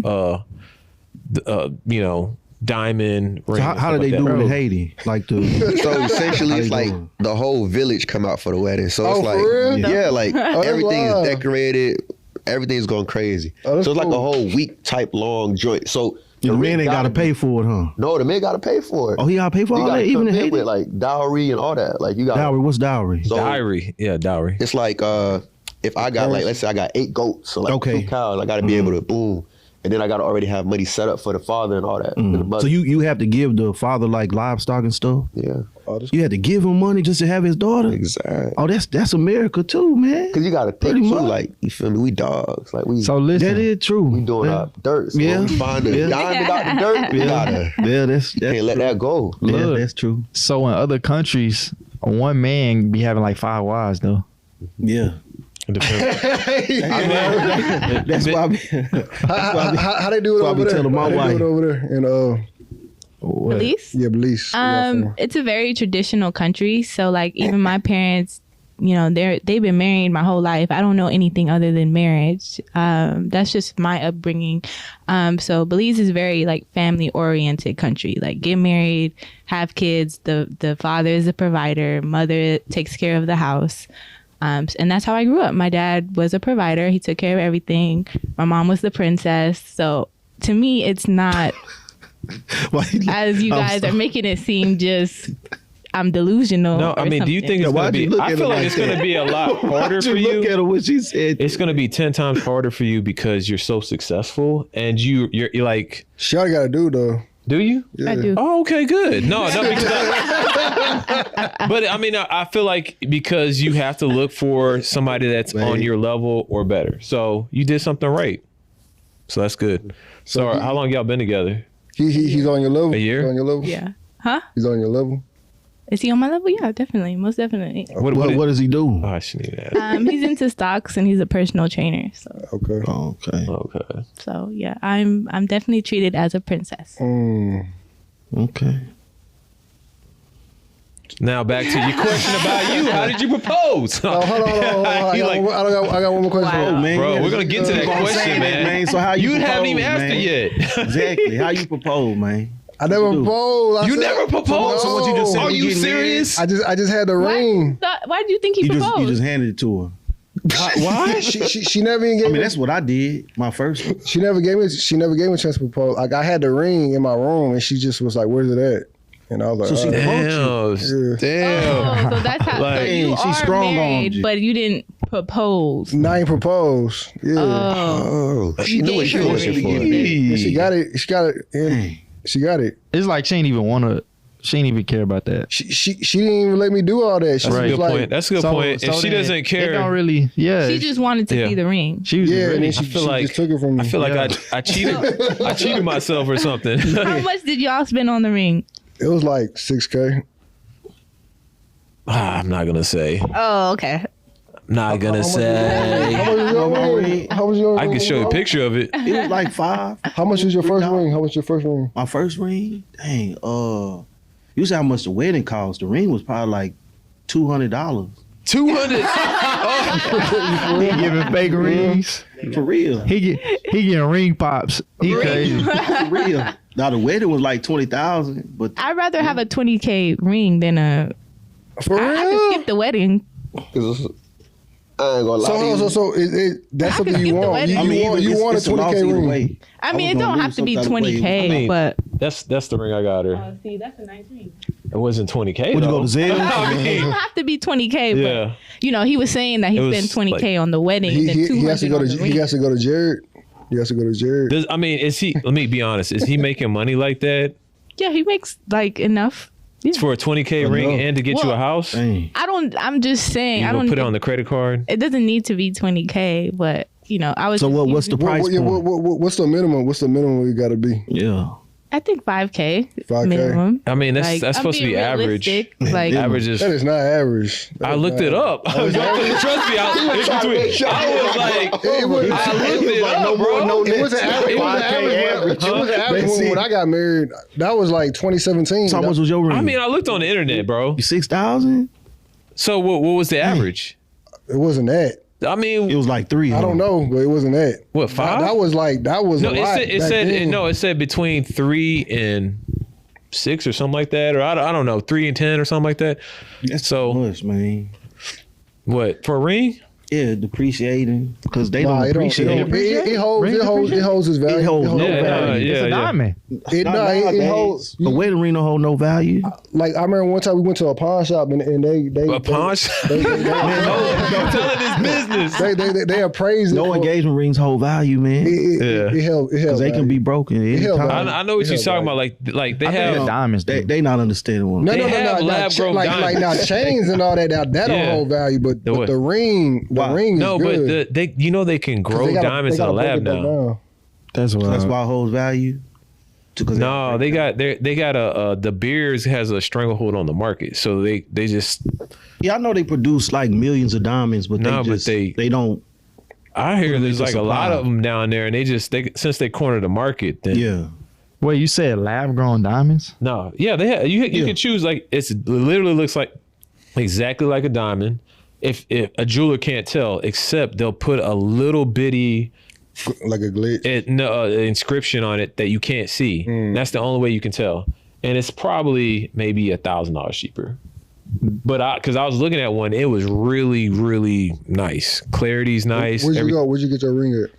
diamond ring. So how do they do it in Haiti? Like the So essentially, How it's you like doing? the whole village come out for the wedding. So it's Oh, like, for real? yeah, like that's everything is wild. decorated. Everything's going crazy. Oh, that's so it's like a cool. whole week type long joint. So the man ain't got to pay for it, huh? No, the man got to pay for it. Oh, he got to pay for you all gotta that, even come in in Haiti. with like dowry and all that. Like you got Dowry, what's dowry? So Dowry. Yeah, dowry. it's like if I got like, let's say I got 8 goats, so like Okay. 2 cows, I got to be able to boom, and then I got to already have money set up for the father and all that. And the mother. So you have to give the father like livestock and stuff. yeah. You had to give him money just to have his daughter. Exactly. Oh, that's America too, man. Cause you gotta think Pretty too, much. like you feel me? We dogs, like we. So listen, That is true. we doing our dirt. So Yeah. when we find a diamond out the dirt. We gotta that's can't let that go. yeah, Look. that's true. so in other countries, one man be having like 5 wives though. Yeah. It depends. That's why I be, How they do it So I over be there? telling my How they wife. do it over there? And What? Belize? yeah, Belize. Where y'all from? It's a very traditional country. So like even my parents, you know, they've been married my whole life. I don't know anything other than marriage. That's just my upbringing. So Belize is very like family oriented country. Like get married, have kids. The father is the provider. Mother takes care of the house. And that's how I grew up. My dad was a provider. He took care of everything. My mom was the princess. So to me, it's not as you guys are making it seem just I'm delusional. No, I or mean, do you something. think it's Why'd gonna you be? look I at feel it like like it's gonna that? be a lot harder for Look you. at her what she said. It's gonna be 10 times harder for you because you're so successful and you're like, She already got to do though. do you? Yeah. I do. Oh, okay, good. No, because but I mean, I feel like because you have to look for somebody that's on your level or better. So you did something right. So that's good. So how long y'all been together? He's on your level. A year? He's on your level. Yeah. Huh? He's on your level. Is he on my level? Yeah, definitely. Most definitely. What What does he do? Oh, I shouldn't even ask. He's into stocks and he's a personal trainer. Okay. Oh, okay. Okay. So yeah, I'm definitely treated as a princess. Okay. Now back to your question about you. How did you propose? Oh, hold on. I He got, like, I got one more question. Wow. Oh, man. bro, yeah, we're gonna get to that that's what I'm question, saying, man. So how you haven't propose, even asked man? it yet. Exactly. How you propose, man? I never proposed. I You said- never proposed? So what you just said, Are we you getting serious? I just had the ring. Why do you think he You proposed? just handed it to her. Why? She never even gave I mean, me. that's what I did. My first one. She never gave me a chance to propose. Like I had the ring in my room, and she just was like, "Where's it at?" And I was like, So she "Oh." Damn. Oh, so that's how. Like, so you she are strong-armed married, you. but you didn't propose. And I ain't proposed. Yeah. Oh, Oh, she knew what she gave her was the for. ring. And she got it. She got it. And she got it. It's like she ain't even wanna. She ain't even care about that. She didn't even let me do all that. She That's a was good like, point. That's a good point. If she then doesn't It care, don't really. Yeah. She just wanted to Yeah. see the ring. She was Yeah, and really. then she feel like- just took it from me. I feel like I cheated. I cheated myself or something. How much did y'all spend on the ring? It was like $6K. I'm not gonna say. Oh, okay. Not gonna say. How much was your ring? How much was your I can ring? show you a picture of it. It was like $5. How much was your first ring? How much your first ring? My first ring? Dang. You see how much the wedding cost? The ring was probably like $200. 200. He giving fake rings. For real. He getting ring pops. He crazy. For real. Now the wedding was like 20,000, but I'd rather have a 20K ring than a. For I could real? skip the wedding. I ain't gonna lie. So that's I something could you skip the want. wedding. You want a it's a loss 20K either ring. way. I I mean, was it gonna don't lose have to be some type of way. 20K, I mean, but. That's the ring I got her. See, that's a nice ring. It wasn't 20K. Would you though. go to Zales? I It mean, don't have to be 20K, yeah. but you know, he was saying that he It was spent 20K like- on the wedding and then He 200 has to go on to the ring. he has to go to Jared. He has to go to Jared. Is he? Let me be honest. Is he making money like that Yeah, he makes like enough. Yeah. for a 20K ring no. and to get you a Well, house? Dang. I'm just saying, You I gonna don't put it on the credit card? It doesn't need to be 20K, but you know, I was. So just what's the using- price point? What's the minimum? What's the minimum you got to be? Yeah. I think 5K 5K? minimum. I mean, that's I'm supposed to being be average. realistic, Like, Average is. That is not average. That I is looked not it up. Trust me, I was like, It was, I looked it up, bro. it was an average. It was an 5K average. It was an average Huh? when I got married. That was like 2017. So how much was your ring? I mean, I looked on the internet, bro. 6,000? So what was the average? It wasn't that. I mean, It was like 3. I don't know, but it wasn't that. What, 5? That was no, a lot. it back said then. no, it said between 3 and 6 or something like that, or I don't know, 3 and 10 or something like that. That's So- too much, man. What for a ring? depreciating because they Nah, don't appreciate it. it holds its value. It holds no Yeah, value. it's a diamond. It holds. A wedding ring don't hold no value. Like I remember one time we went to a pawn shop and they A pawn shop? they I'm telling this business. they appraise it. No engagement rings hold value, man. It held Because they can be broken at any held time. value. I know what you're talking about. Like they have diamonds. They not understanding one. No, They have not lab-grown like now diamonds. chains and all that. That don't Yeah. hold value, but what? the ring is no, good. but they can grow diamonds in a lab now. That's why. That's why it holds value. No, they got the Beers has a stranglehold on the market, so they just. Yeah, I know they produce like millions of diamonds, but they don't. I hear there's like a lot supply. of them down there, and since they corner the market, then Yeah. Wait, you said lab grown diamonds? no, yeah, they have, you can choose like it literally looks like exactly like a diamond. If a jeweler can't tell, except they'll put a little bitty like a glitch. inscription on it that you can't see. That's the only way you can tell, and it's probably maybe $1,000 cheaper. But because I was looking at one, it was really, really nice. Clarity's nice. Where'd you go? Where'd you get your ring at?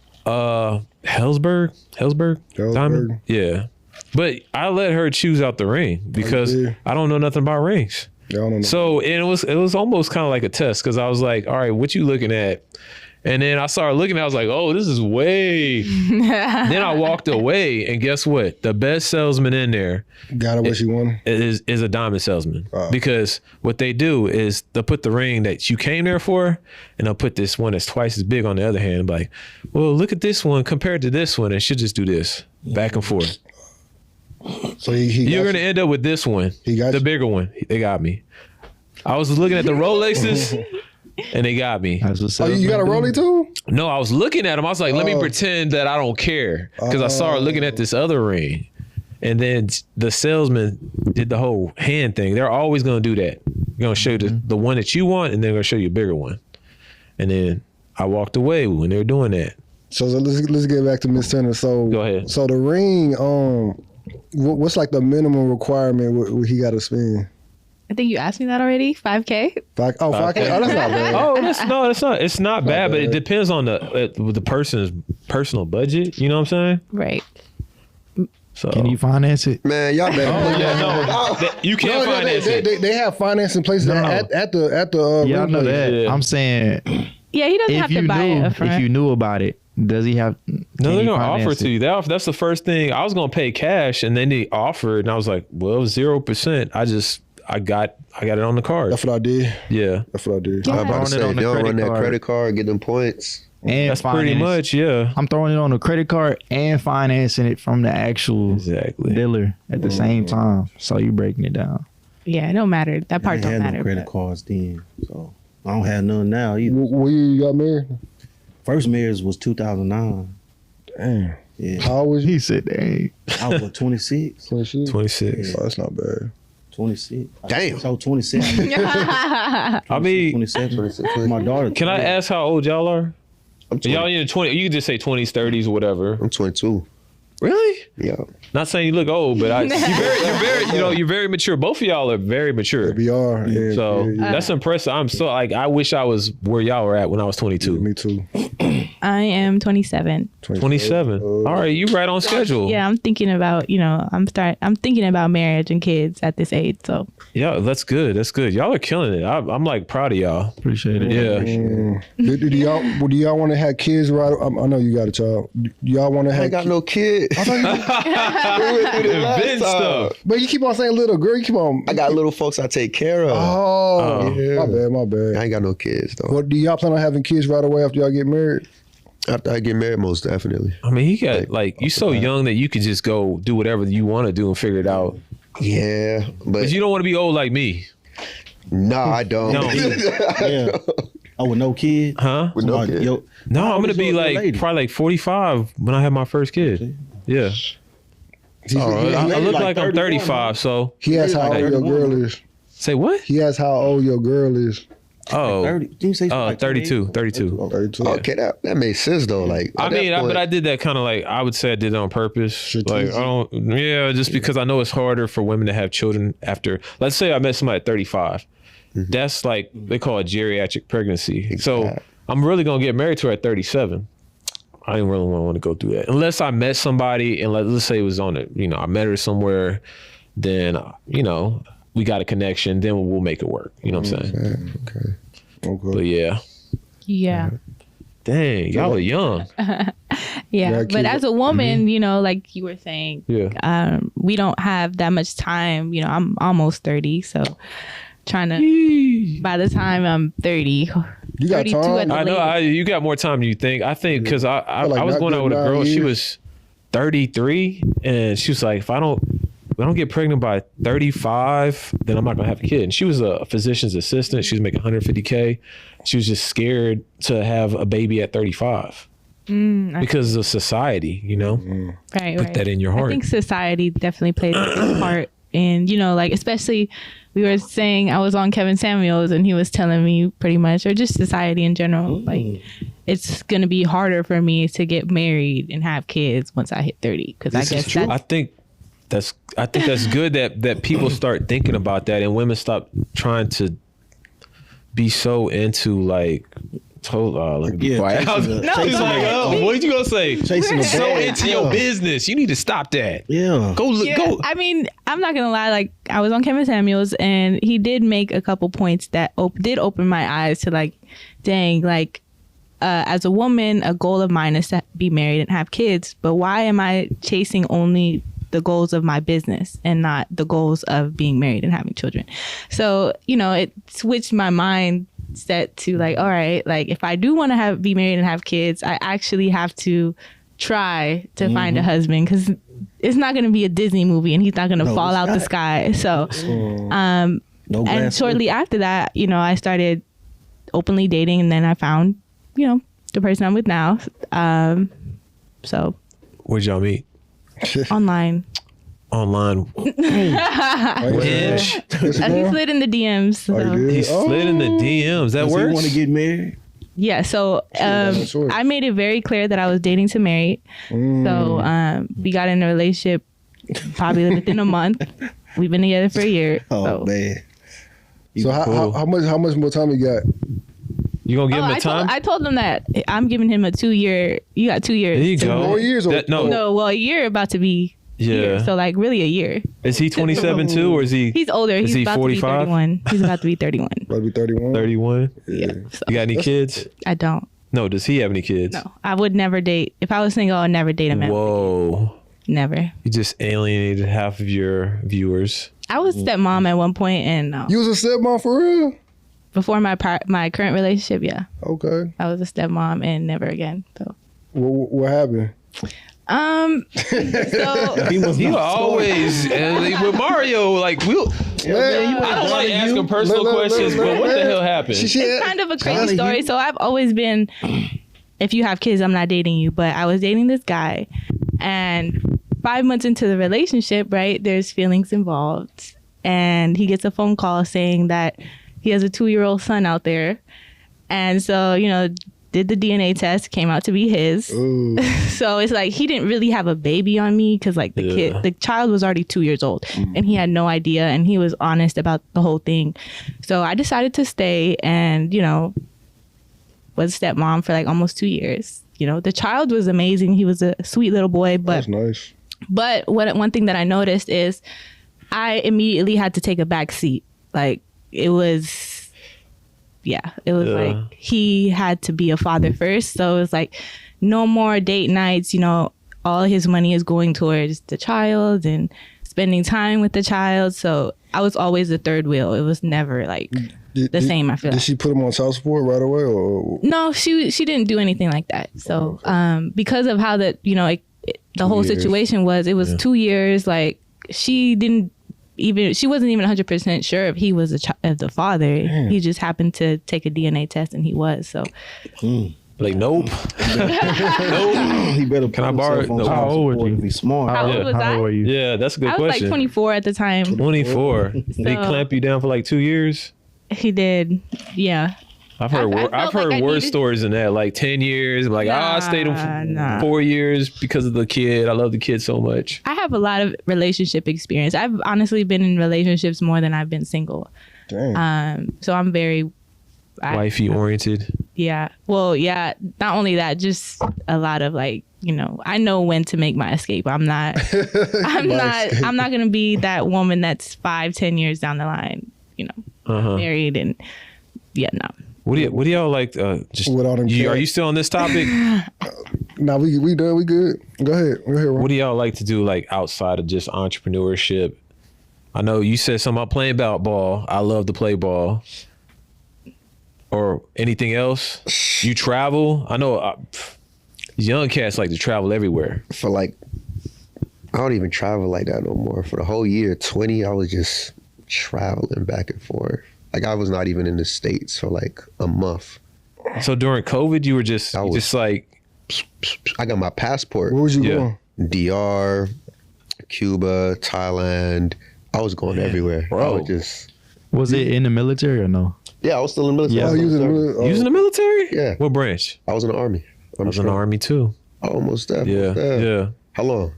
Hellsberg diamond. Hellsberg. Yeah, but I let her choose out the ring because did? I don't know nothing about rings. Yeah, I don't know. So and it was almost kind of like a test because I was like, all right, what you looking at? And then I started looking, I was like, oh, this is way. Then I walked away, and guess what? The best salesman in there Got her what she wanted. is a diamond salesman. Because what they do is they'll put the ring that you came there for, and they'll put this one that's twice as big on the other hand. Like, well, look at this one compared to this one, and she'll just do this back and forth. So he You're got gonna end up with this one, He got the you. bigger one. They got me. I was looking at the Rolexes, and they got me. That's what Oh, you got a Rollie too? No, I was looking at them. I was like, let me pretend that I don't care. Because I saw her looking at this other ring. And then the salesman did the whole hand thing. They're always going to do that. They're going to show you the one that you want, and they're going to show you a bigger one. And then I walked away when they were doing that. So let's get back to Ms. Turner. So Go ahead. So the ring, what's like the minimum requirement what he got to spend? I think you asked me that already. 5K. 5K? Oh, that's not bad. Oh, that's not. It's not bad, but it depends on the person's personal budget. You know what I'm saying? Right. So Can you finance it? Man, y'all better. Oh yeah, no, you can't finance it. They have financing places at the Yeah, I ring know place. that. Yeah. I'm saying, Yeah, he doesn't have if to you buy it up front. knew about it, does he have? No, can they're he gonna finance offer it to you. That's the first thing. I was gonna pay cash, and then they offered, and I was like, well, 0%. I got it on the card. That's what I did. Yeah, That's what I did. Yeah. I'm about to Throwing it say, on if the you don't run credit that card. credit card, get them points. And that's pretty finance. much. Yeah, I'm throwing it on a credit card and financing it from the actual exactly. dealer at the same time. So you breaking it down. Yeah, it don't matter. That I part ain't don't had matter. no credit but- cards then, so I don't have none now either. When you got married? First marriage was 2009. Damn. Yeah, How old was you? He said, "Dang, I was 26. 26. 26. Oh, that's not bad. 26. Damn. So 27. I mean, 27. My daughter. can I ask how old y'all are? I'm 20. Y'all in your 20? You can just say 20s, 30s, or whatever. I'm 22. Really? Yeah. Not saying you look old, but you're very mature. Both of y'all are very mature. We are. Yeah, So yeah. that's impressive. I'm so like I wish I was where y'all were at when I was 22. Me too. I am 27. 27. All right, you right on schedule. Yeah, I'm thinking about, I'm thinking about marriage and kids at this age. So Yeah, that's good. That's good. Y'all are killing it. I'm like proud of y'all. appreciate it." Yeah. Do y'all want to have kids right? I know you got a child. Do y'all want to I have ain't got no kid. We went through this last Vince time. stuff. But you keep on saying little girl. You keep on. I got little folks I take care of. Oh, yeah. my bad. I ain't got no kids though. What do y'all plan on having kids right away after y'all get married? After I get married, most definitely. I mean, he got like you so young that you could just go do whatever you want to do and figure it out. Yeah, But but you don't want to be old like me, no, I don't. No. Yeah. Oh, with no kid? huh? With no Somebody- kid. Yo, No, I'm gonna was be your like lady? probably like 45 when I have my first kid. Yeah. I look like I'm 35. So He asked how old your 31. girl is. say what? He asked how old your girl is. Oh, 30. Didn't you say like 32. 32. Oh, 32. Okay, that makes sense though. Like, I at that mean, point, but I did that kind of like I would say I did it on purpose. Strategic. Like I don't, yeah, just because I know it's harder for women to have children after. Let's say I met somebody at 35. That's like they call it geriatric pregnancy. So I'm really gonna get married to her at 37. I didn't really want to go through that unless I met somebody and let's say it was on it. I met her somewhere. Then we got a connection. Then we'll make it work. You know what I'm saying? Okay. But yeah. Yeah. Dang, y'all are young. Yeah, but as a woman, like you were saying, we don't have that much time. I'm almost 30, so trying to. By the time I'm 30, you got time. I know you got more time than you think. I think because I was going out with a girl. She was 33, and she was like, if I don't get pregnant by 35, then I'm not gonna have a kid. And she was a physician's assistant. She was making $150K. She was just scared to have a baby at 35 because of society, Right. Put that in your heart. I think society definitely plays a big part in, like especially we were saying I was on Kevin Samuels and he was telling me pretty much, or just society in general, like it's gonna be harder for me to get married and have kids once I hit 30 because I guess that's. I think that's good that people start thinking about that and women stop trying to be so into like let me be quiet. What you gonna say? Chasing so into your business. You need to stop that. Yeah. Go. I mean, I'm not gonna lie. Like, I was on Kevin Samuels, and he did make a couple points that did open my eyes to like, dang, like, as a woman, a goal of mine is to be married and have kids. But why am I chasing only the goals of my business and not the goals of being married and having children? So, it switched my mindset to like, all right, like if I do want to be married and have kids, I actually have to try to find a husband, because it's not going to be a Disney movie and he's not going to fall out the sky. So, and shortly after that, I started openly dating, and then I found, the person I'm with now. So where'd y'all meet? Online. Hinge. He slid in the DMs. So. He slid in the DMs. That works. You want to get married? Yeah. So I made it very clear that I was dating to marry. So we got in a relationship probably within a month. We've been together for a year. Oh man. So how much more time you got? You gonna give him a time? I told him that I'm giving him a 2 year. You got 2 years. There you go. 4 years? No, a year about to be. Here, so like really a year. Is he 27 too, or is he? He's older. He's about 45? To be 31. He's about to be 31. About to be 31. 31. Yeah. So. You got any kids? I don't. No. Does he have any kids? No. I would never date. If I was single, I'd never date a man. Whoa. Never. You just alienated half of your viewers. I was stepmom at one point, and you was a stepmom for real? Before my current relationship, yeah. Okay. I was a stepmom and never again. So. What happened? So you always with Mario, like I don't like asking personal questions, but what the hell happened? It's kind of a crazy story. So I've always been, if you have kids, I'm not dating you, but I was dating this guy, and 5 months into the relationship, right, there's feelings involved, and he gets a phone call saying that he has a 2-year-old son out there, and so did the DNA test, came out to be his. So it's like he didn't really have a baby on me, because like the child was already 2 years old and he had no idea, and he was honest about the whole thing. So I decided to stay and, was stepmom for like almost 2 years. The child was amazing. He was a sweet little boy, but that's nice. But one thing that I noticed is I immediately had to take a back seat. Like it was like he had to be a father first. So it was like no more date nights, all his money is going towards the child and spending time with the child. So I was always the third wheel. It was never like the same, I feel like. Did she put him on child support right away? Or? No, she didn't do anything like that. So because of how the whole situation was, it was 2 years. Like she wasn't even 100% sure if he was the father. Damn. He just happened to take a DNA test and he was. So, like, nope. Nope. He better. Can I borrow it? No. How old were you? Be smart. How old was I? How old were you? Yeah, that's a good question. I was like 24 at the time. 24. Did he clamp you down for like 2 years? He did. Yeah. I've heard worse stories than that, like 10 years. I'm like, I stayed in 4 years because of the kid. I love the kid so much. I have a lot of relationship experience. I've honestly been in relationships more than I've been single. Dang. So I'm very Wifey oriented. Yeah. Well, yeah. Not only that, just a lot of like, I know when to make my escape. I'm not gonna be that woman that's 5-10 years down the line, married and no. What do y'all like? Just With all them are cats. you still on this topic? Nah, we done. We good. Go ahead. Ron. What do y'all like to do like outside of just entrepreneurship? I know you said something about playing ball. I love to play ball. Or anything else? You travel? I know young cats like to travel everywhere. For like, I don't even travel like that no more. For the whole year, 20, I was just traveling back and forth. Like I was not even in the States for like a month. So during COVID, you were just like, I got my passport. Where was you going? DR, Cuba, Thailand. I was going everywhere. Bro. Was it in the military or no? Yeah, I was still in the military. Yeah. I was you was in in the- you was in the military? Yeah. What branch? I was in the Army. I was in the Army too. Almost there. Yeah. almost there. Yeah. How long?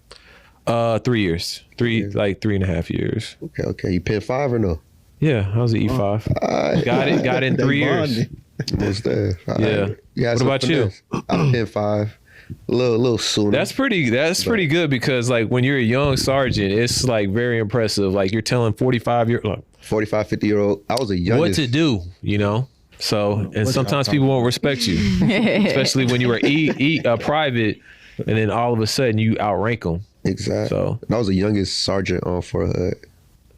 3 years. Like 3.5 years. Okay. You Pen 5 or no? Yeah, I was at E5. Got it in 3 years. Almost there. Yeah. What about you? I'm Pen 5. A little sooner. That's pretty good because like when you're a young sergeant, it's like very impressive. Like you're telling 45, 50-year-old. I was a youngest. what to do, So, and sometimes people won't respect you, especially when you were a private, and then all of a sudden you outrank them. Exactly. So, I was the youngest sergeant on for hood.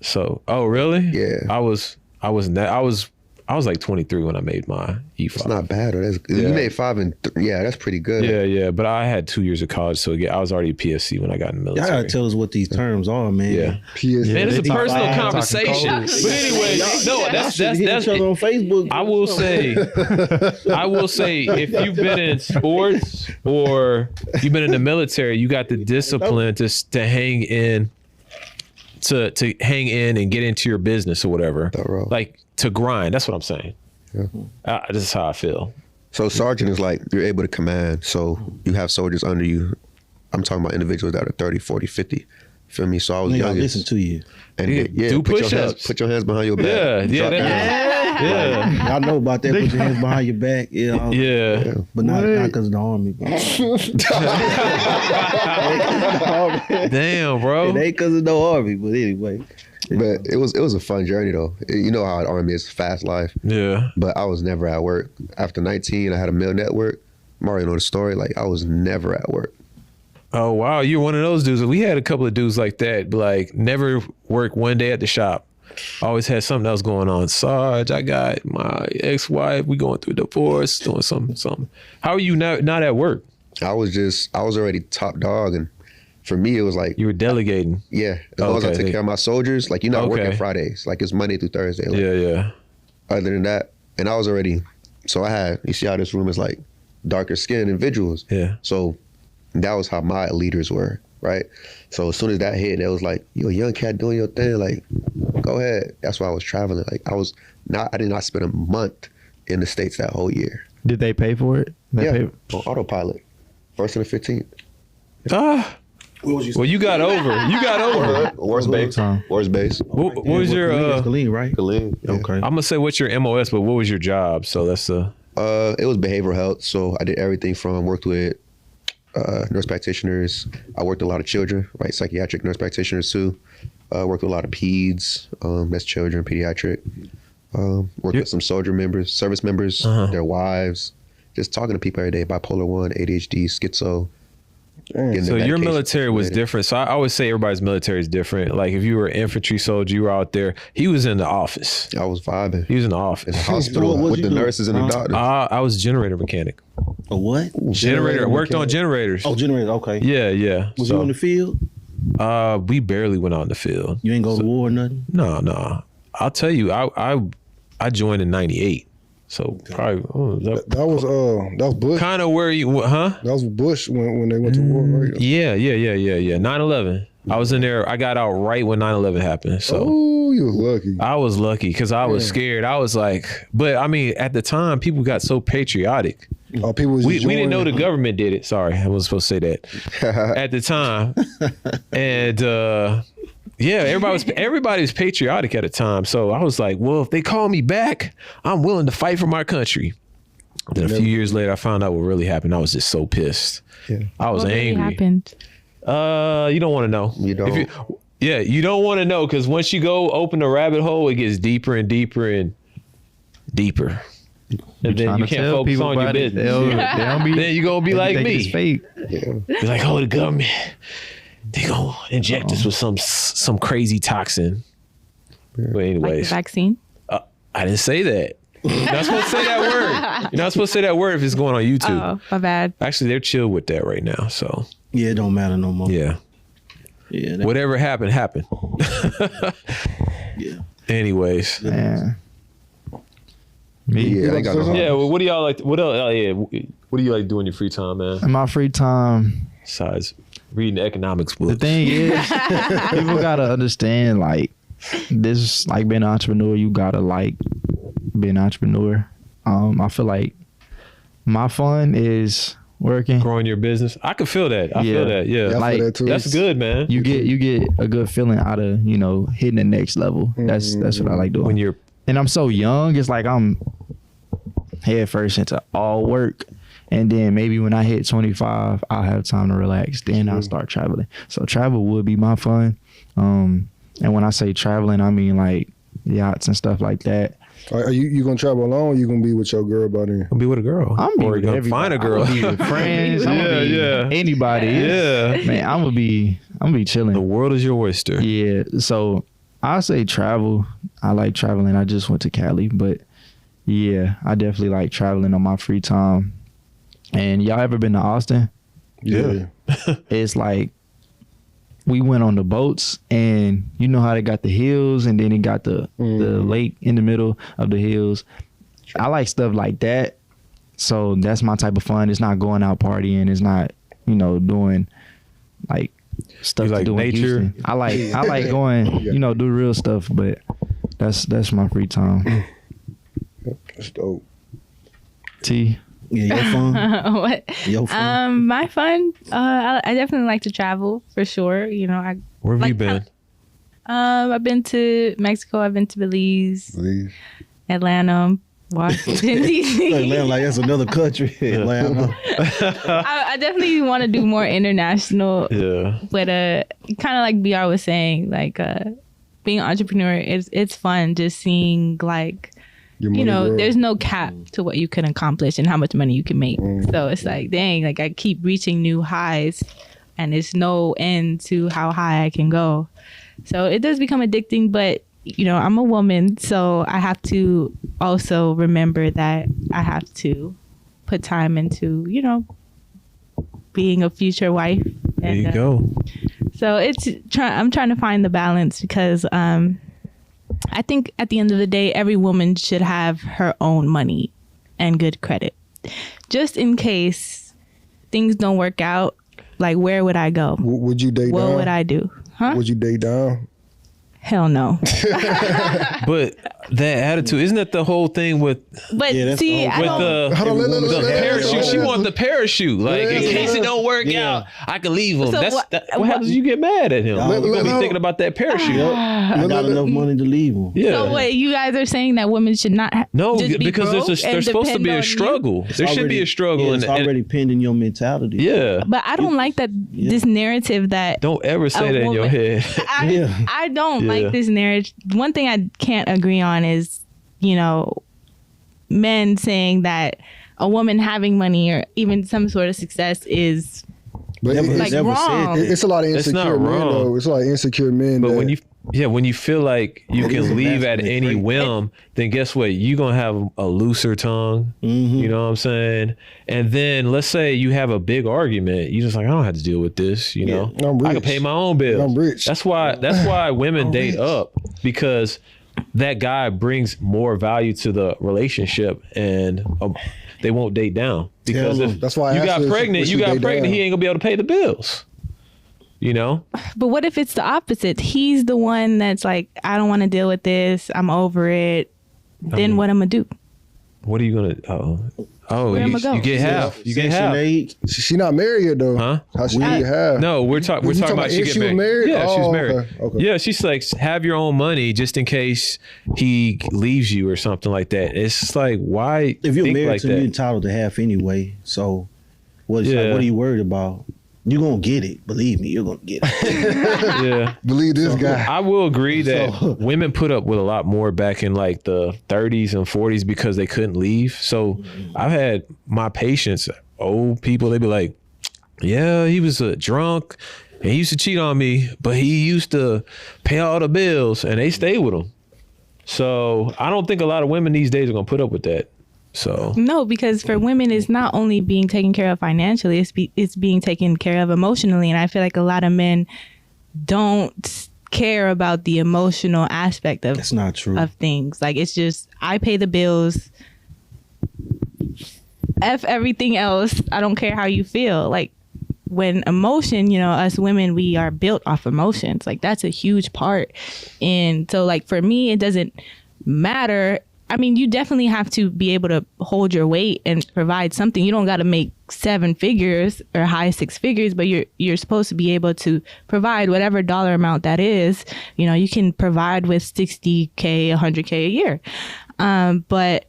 so, oh really? Yeah. I was like 23 when I made my E5. It's not bad. Or Yeah. You made 5 and yeah, that's pretty good. Yeah, but I had 2 years of college, so I was already a PSC when I got in the Y'all military. gotta tell us what these terms are, man. Yeah. PS. Man, it's a They personal talking conversation. code. But anyway, no, that's Hit each other on Facebook. I will say, if you've been in sports or you've been in the military, you got the discipline to hang in, to hang in and get into your business or whatever. Thorough. Like to grind. That's what I'm saying. Yeah. This is how I feel. So sergeant is like you're able to command. So you have soldiers under you. I'm talking about individuals that are 30, 40, 50. Feel me? So I was Nigga, I youngest. listen to you. And Yeah, do put your push-ups. Put your hands behind your back. Yeah, Drop down. yeah. I know about that. Put your hands behind your back. Yeah. Yeah. But not because of the army. Bro. Damn, bro. It ain't because of the army. But anyway. But it was a fun journey though. You know how the army is, fast life. Yeah. But I was never at work. After 19, I had a mill network. Mario know the story. Like I was never at work. Oh wow, you're one of those dudes. We had a couple of dudes like that, but like never worked one day at the shop. Always had something else going on. Sarge, I got my ex-wife. We going through a divorce, doing something. How are you not at work? I was already top dog, and for me it was like You were delegating. yeah. As long as I Okay. take care of my soldiers, like you're not Okay. working Fridays. Like it's Monday through Thursday. Like, Yeah. Other than that, and I was already. So I had. You see how this room is like darker skinned individuals. Yeah. So that was how my leaders were, right? So as soon as that hit, it was like, you a young cat doing your thing, like, go ahead. That's why I was traveling. Like I did not spend a month in the States that whole year. Did they pay for it? On autopilot. First and the 15th. Well, you got over. Worst base. Time. Worst base. What was your? Escalade, right? Colleen. Yeah. Okay. I'm gonna say what's your MOS, but what was your job? So that's the. It was behavioral health. So I did everything from worked with nurse practitioners. I worked with a lot of children, right? Psychiatric nurse practitioners too. Worked with a lot of peds. That's children, pediatric. Worked with some soldier members, service members, their wives. Just talking to people every day. Bipolar 1, ADHD, schizo. getting So the your medication military was later. different. So I always say everybody's military is different. Like if you were an infantry soldier, you were out there. He was in the office. I was vibing He was in the in office. the hospital What with you the do? nurses and the doctors. I was a generator mechanic. A what? Generator worked on mechanic. generators. Oh, generator. Okay. Yeah. Was So, you in the field? we barely went out in the field. You ain't go to war or nothing? No. I'll tell you, I joined in '98. So probably That was Bush. kind of where you, huh? That was Bush when they went to war, right? Yeah. 9/11. I was in there. I got out right when 9/11 happened. So Oh, you was lucky. I was lucky because I was scared. I was like, but I mean, at the time, people got so patriotic. Oh, people was We just didn't know the joining. government did it. Sorry, I wasn't supposed to say that at the time. And Yeah, everybody was patriotic at the time. So I was like, well, if they call me back, I'm willing to fight for my country. Then a few years later, I found out what really happened. I was just so pissed. Yeah. I was What really angry. happened? You don't want to know. You don't. You don't want to know, because once you go open the rabbit hole, it gets deeper and deeper and deeper. And then you can't focus on your business. They don't be, Then you gonna be like me. It's fake. Yeah. It's like, oh, the government, they gonna inject us with some crazy toxin. But Like anyways, the vaccine? I didn't say that. You're not supposed to say that word. You're not supposed to say that word if it's going on YouTube. Oh, my bad. Actually, they're chill with that right now. So Yeah, it don't matter no more. yeah, Yeah. whatever happened. Yeah. Anyways, Man. Me? Yeah, I ain't got no yeah. Well, what do y'all like? What else? What do you like doing in your free time, man? In my free time, Besides reading economics books. the thing is, people gotta understand, like, this, like, being an entrepreneur, you gotta like be an entrepreneur. I feel like my fun is working. Growing your business. I can feel that. I feel that. Yeah. Yeah, I Like, feel that too. That's good, man. You get a good feeling out of, hitting the next level. That's what I like doing. When you're And I'm so young, it's like I'm head first into all work. And then maybe when I hit 25, I'll have time to relax. Then I'll start traveling. So travel would be my fun. And when I say traveling, I mean like yachts and stuff like that. Are you gonna travel alone? Or you gonna be with your girl buddy? gonna be with a girl. I'm or be you're with gonna find everybody. a girl. I'm gonna be with friends. I'm gonna be Yeah. anybody. Yeah. Man, I'm gonna be chilling. The world is your oyster. Yeah, so I say travel. I like traveling. I just went to Cali, but yeah, I definitely like traveling on my free time. And y'all ever been to Austin? Yeah. It's like we went on the boats, and you know how they got the hills, and then it got the lake in the middle of the hills. I like stuff like that. So that's my type of fun. It's not going out partying. It's not, doing like stuff You to like do in nature? Houston. I like going, do real stuff, but that's my free time. That's dope. T. Yeah, your fun. What? Your fun. My fun. I definitely like to travel for sure. Where have you Like, been? I've been to Mexico. I've been to Belize, Atlanta, Washington D.C. Like, like that's another country. Atlanta. I definitely want to do more international. Yeah. But kind of like BR was saying, like being an entrepreneur, it's fun just seeing like. There's no cap to what you can accomplish and how much money you can make. So it's like, dang, like I keep reaching new highs and there's no end to how high I can go. So it does become addicting, but I'm a woman, so I have to also remember that I have to put time into, being a future wife. There you go. So I'm trying to find the balance because, I think at the end of the day, every woman should have her own money and good credit. Just in case things don't work out, like where would I go? Would you date down? What would I do? Huh? Would you date down? Hell no. But that attitude, isn't that the whole thing with But Yeah, that's see, all- I with don't. the Hold on, the let- parachute? She wants the parachute. Like in Yeah. case it don't work Yeah. out, I can leave him. So What happens if you get mad at him? Let- You're let- gonna be thinking about that parachute. I got enough money to leave them. Yeah. So wait, you guys are saying that women should not No, just be because broke there's and supposed to depend be on a you? struggle. There should be a struggle. Yeah, it's and already pinned in your mentality. yeah. But I don't like that this narrative that Don't ever say A that in your woman- head. I don't Yeah. like this narrative. One thing I can't agree on is, men saying that a woman having money or even some sort of success is But Never- like never said wrong. that. it's a lot of It's insecure not men wrong. though. It's a lot of insecure men. But that, when you feel like you It is can leave at emasculating. any whim, then guess what? You're gonna have a looser tongue. You know what I'm saying? And then let's say you have a big argument. You just like, I don't have to deal with this. You know, I'm I can rich. pay my own bills. I'm rich. That's why women date up, because that guy brings more value to the relationship, and they won't date down, because Tell if them. That's why I you asked got her if pregnant, she you got date pregnant, down. he ain't gonna be able to pay the bills. You know? But what if it's the opposite? He's the one that's like, I don't want to deal with this. I'm over it. Then what I'm gonna do? What are you gonna? Oh, Where am I you going? get half. You get Section half. 8. She not married yet though. Huh? How she get half? No, we're talking about if she she was get married? Yeah, she was Oh, married. okay. Yeah, she's like, have your own money just in case he leaves you or something like that. It's just like, why? If you're think married like to me, that? you're entitled to half anyway. So, what Yeah. are you worried about? You're gonna get it. Believe me, you're gonna get it. Yeah. Believe this guy. I will agree that So- women put up with a lot more back in like the 30s and 40s because they couldn't leave. So I've had my patients, old people, they be like, yeah, he was a drunk and he used to cheat on me, but he used to pay all the bills, and they stay with him. So I don't think a lot of women these days are gonna put up with that. So No, because for women, it's not only being taken care of financially; it's being taken care of emotionally. And I feel like a lot of men don't care about the emotional aspect of That's not true. of things. Like, it's just, I pay the bills, F everything else. I don't care how you feel. Like, when emotion, us women, we are built off emotions. Like, that's a huge part. And so, like, for me, it doesn't matter. I mean, you definitely have to be able to hold your weight and provide something. You don't got to make 7 figures or high 6 figures, but you're supposed to be able to provide whatever dollar amount that is. You can provide with $60K, $100K a year. But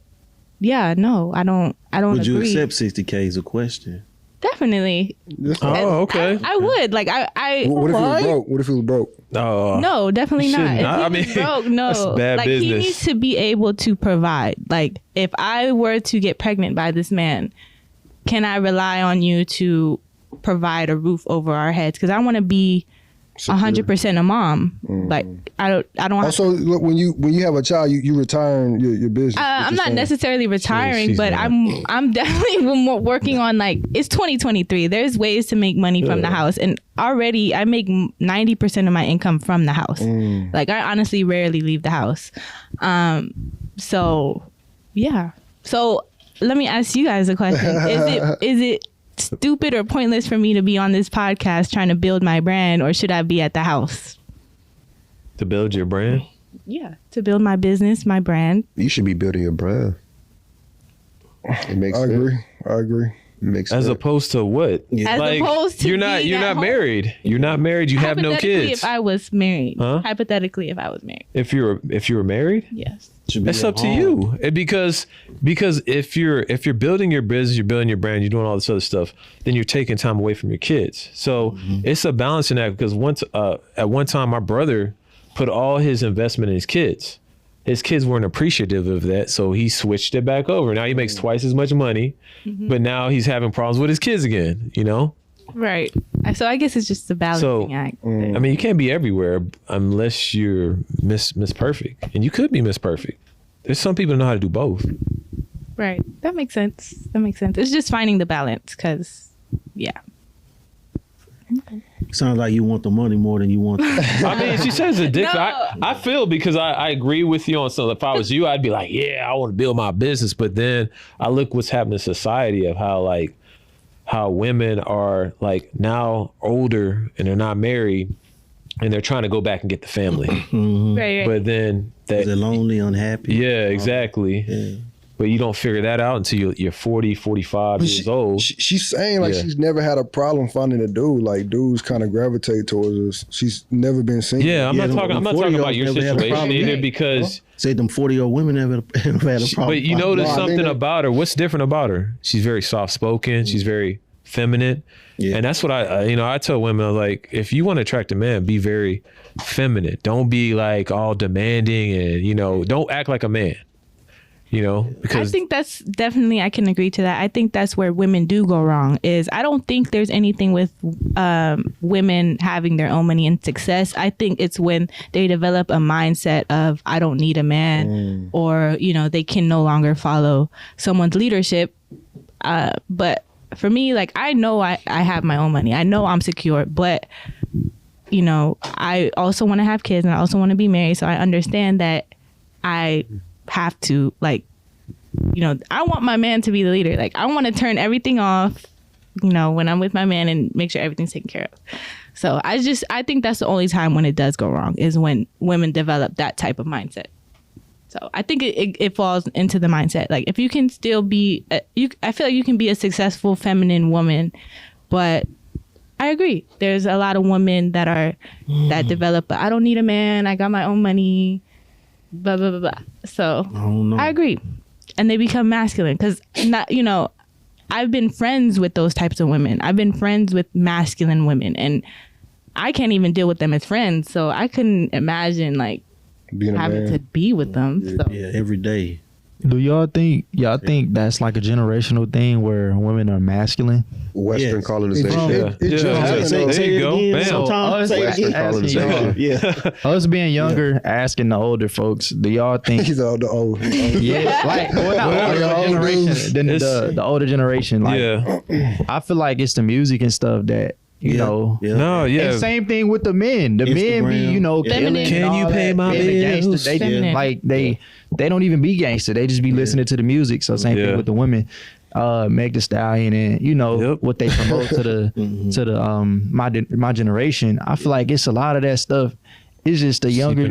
yeah, no, I don't Would you agree. accept 60K is a question. Definitely. oh, okay. I would. Like, I What if he was broke? What if he was broke? no, definitely You not. shouldn't. If I he mean, was broke, no. that's bad like, he business. needs to be able to provide. Like, if I were to get pregnant by this man, can I rely on you to provide a roof over our heads? Because I want to be 100% a mom. Like, I don't have Also, look, when you have a child, you retire your business. I'm not necessarily retiring, she's but not. I'm definitely working on, like, it's 2023. There's ways to make money from the house, and already I make 90% of my income from the house. Like, I honestly rarely leave the house. So yeah. So let me ask you guys a question. Is it stupid or pointless for me to be on this podcast trying to build my brand, or should I be at the house? To build your brand. Yeah, to build my business, my brand. You should be building your brand. It makes I sense. agree. It makes As sense. opposed to what? Yeah. As Like, opposed to you're not being at home. married. You're not married. You have no Hypothetically, kids. if I was married. Huh? Hypothetically, if I was married. If you were married, Yes. Should be it's at up to home. you. Because if you're building your business, you're building your brand, you're doing all this other stuff, then you're taking time away from your kids. So it's a balancing act. Because at one time, my brother put all his investment in his kids. His kids weren't appreciative of that, so he switched it back over. Now he makes twice as much money, but now he's having problems with his kids again. Right. So I guess it's just a balancing act. I mean, you can't be everywhere unless you're Miss Perfect, and you could be Miss Perfect. There's some people who know how to do both. Right. That makes sense. It's just finding the balance, because, yeah. Sounds like you want the money more than you want. I mean, she says addiction. No. I feel, because I agree with you on something. If I was you, I'd be like, yeah, I want to build my business. But then I look what's happening in society of how women are like now older and they're not married and they're trying to go back and get the family. Right. But then They're lonely, unhappy. yeah, exactly. Yeah. But you don't figure that out until you're 40, 45 years old. She's saying like Yeah. she's never had a problem finding a dude. Like dudes kind of gravitate towards us. She's never been single. Yeah, I'm Yeah, not them talking about your 40-year-olds never had a situation problem either, yet. because Say them 40-year-old women have had a problem. but you notice No, I think something that- about her. What's different about her? She's very soft spoken. She's very feminine. Yeah. And that's what I tell women, like, if you want to attract a man, be very feminine. Don't be like all demanding and, don't act like a man, I because think that's definitely, I can agree to that. I think that's where women do go wrong. Is I don't think there's anything with women having their own money and success. I think it's when they develop a mindset of, I don't need a man, or, they can no longer follow someone's leadership. But for me, like, I know I have my own money. I know I'm secure, but I also want to have kids and I also want to be married. So I understand that I have to, like, I want my man to be the leader. Like, I want to turn everything off, when I'm with my man, and make sure everything's taken care of. So I think that's the only time when it does go wrong, is when women develop that type of mindset. So I think it falls into the mindset. Like if you can still be, I feel like you can be a successful feminine woman, but I agree. There's a lot of women that develop, but I don't need a man. I got my own money, blah, blah, blah, blah. So I agree. And they become masculine because I've been friends with those types of women. I've been friends with masculine women and I can't even deal with them as friends. So I couldn't imagine like having to be with them. So. Yeah, every day. Do y'all think that's like a generational thing where women are masculine? Western colonization. There you go. Western colonization. Yeah. Us being younger, asking the older folks, do y'all think? He's all the old. Yeah, like the older generation. Like, I feel like it's the music and stuff that. You know, And same thing with the men. The men be, killing. Can you pay my bills? They don't even be gangster. They just be listening to the music. So same thing with the women. Meg Thee Stallion and what they promote to the my generation. I feel like it's a lot of that stuff. It's just the younger,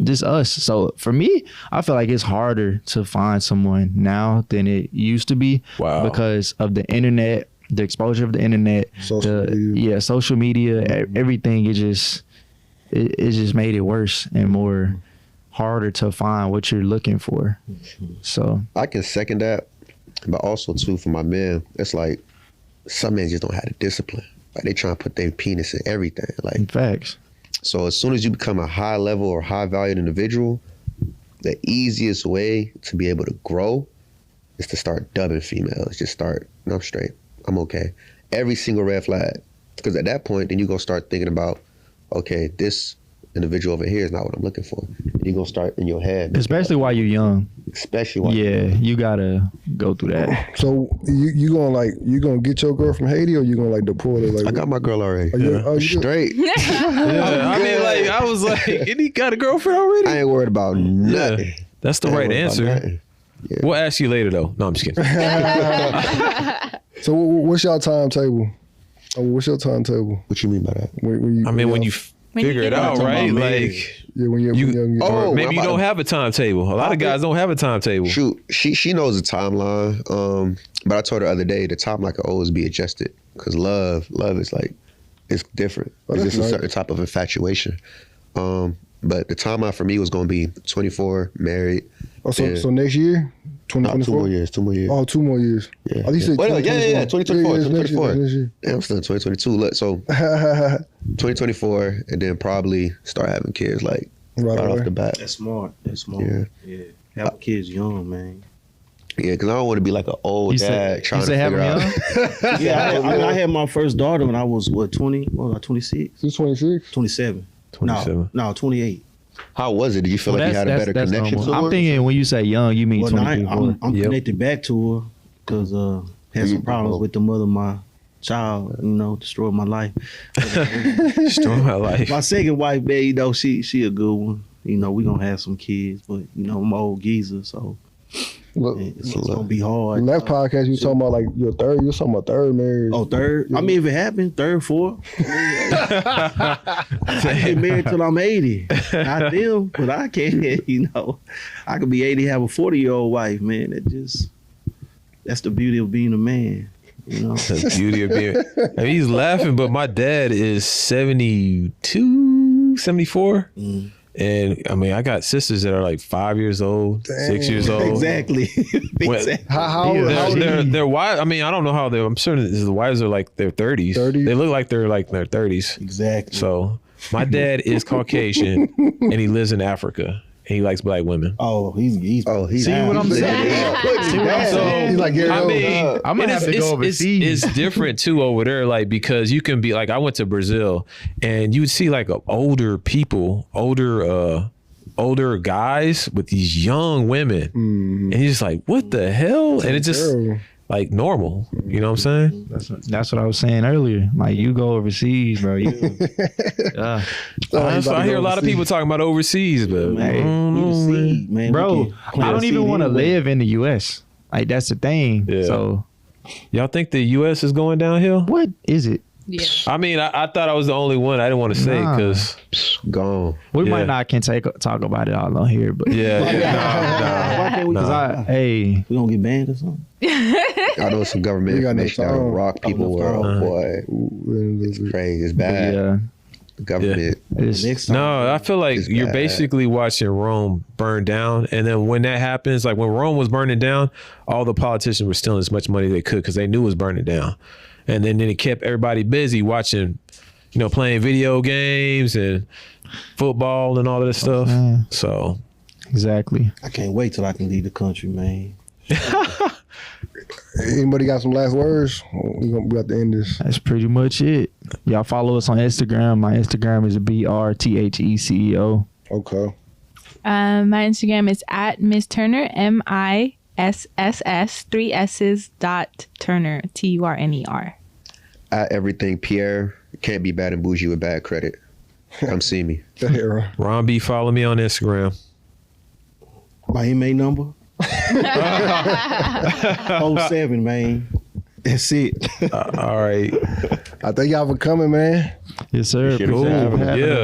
just us. So for me, I feel like it's harder to find someone now than it used to be. Wow. Because of the internet. The exposure of the internet, social media, everything. It just made it worse and more harder to find what you're looking for. So I can second that, but also too for my men, it's like some men just don't have the discipline. Like they try to put their penis in everything. Like facts. So as soon as you become a high level or high valued individual, the easiest way to be able to grow is to start dubbing females. Just start. I'm straight. I'm okay. Every single red flag. Because at that point, then you're going to start thinking about, okay, this individual over here is not what I'm looking for. And you're going to start in your head. Especially while you're young. Especially while you're young. You got to go through that. So you gonna get your girl from Haiti or you gonna like deport her? Like, I got my girl already. You straight. I mean, like, I was like, and he got a girlfriend already? I ain't worried about nothing. Yeah, that's the right answer. Yeah. We'll ask you later, though. No, I'm just kidding. So what's your timetable? What's your timetable? What you mean by that? When you figure it out, right? Like, when you're young. Or maybe you don't have a timetable. A lot of guys don't have a timetable. Shoot, she knows the timeline. But I told her the other day the timeline can always be adjusted because love is like it's different. It's just a certain type of infatuation. But the timeline for me was going to be 24, married. Oh, so next year? 2024? No, 2 more years. Oh, 2 more years. Yeah. Oh, you said 2024. 2024. Damn, I'm still in 2022. Look, so 2024, and then probably start having kids like right off the bat. That's smart. Yeah. Have kids young, man. Yeah, because I don't want to be like an old dad trying to figure out. I had my first daughter when I was 20? What was I, 26? You 26? 27. 27. No, 28. How was it? Did you feel like you had a better connection to her? I'm thinking when you say young, you mean 23. I'm connected back to her because had some problems with the mother of my child, destroyed my life. Destroyed my life. My second wife, man, she a good one. We gonna have some kids, but I'm an old geezer, so look, it's gonna be hard. Last podcast you talking about like your third. You was talking about third marriage. Oh, third. Yeah. I mean, if it happened, third, fourth. I can get married till I'm 80. Not them, but I can't. I could be 80, have a 40-year-old wife, man. That's the beauty of being a man. The beauty of being. I mean, he's laughing, but my dad is 72, 74. Mm. And I mean, I got sisters that are like 5 years old, 6 years old. Exactly. How old? They're wives. I mean, I don't know how they're. I'm certain the wives are like their 30s. 30s. They look like they're like in their 30s. Exactly. So my dad is Caucasian, and he lives in Africa. And he likes black women. Oh, he's see what I'm saying? He's like, I mean, I'm gonna have to go overseas. It's different too over there, like because you can be like, I went to Brazil, and you would see like older people, older guys with these young women, and you're just like, what the hell? And it's just like normal. You know what I'm saying? That's what I was saying earlier. Like you go overseas, bro. I hear a lot of people talking about overseas, but man, bro, I don't even want to live in the U.S. Like that's the thing. Yeah. So y'all think the U.S. is going downhill? What is it? Yeah. I mean, I thought I was the only one. I didn't want to say Nah. because Gone. We Yeah. might not can talk about it all on here, but yeah, Why can't we Cause just- hey, we gonna get banned or something? I know some government We got no information that'll phone. rock people world, boy. It's crazy. It's bad. yeah, The government. it's Next time. No, I feel like It's you're bad. basically watching Rome burn down, and then when that happens, like when Rome was burning down, all the politicians were stealing as much money they could because they knew it was burning down, and then it kept everybody busy watching, playing video games and football and all of this stuff. man. So exactly. I can't wait till I can leave the country, man. Anybody got some last words? We got to end this. That's pretty much it. Y'all follow us on Instagram. My Instagram is BRTHECEO. Okay. My Instagram is at Ms.Turner, MISSS, 3 S's dot Turner, TURNER. At everything Pierre. Can't be bad and bougie with bad credit. Come see me. Ron B, follow me on Instagram. My inmate number? 07, man. That's it. All right. I thank y'all for coming, man. Yes, sir. Appreciate it. Appreciate you Cool. having us. Yeah.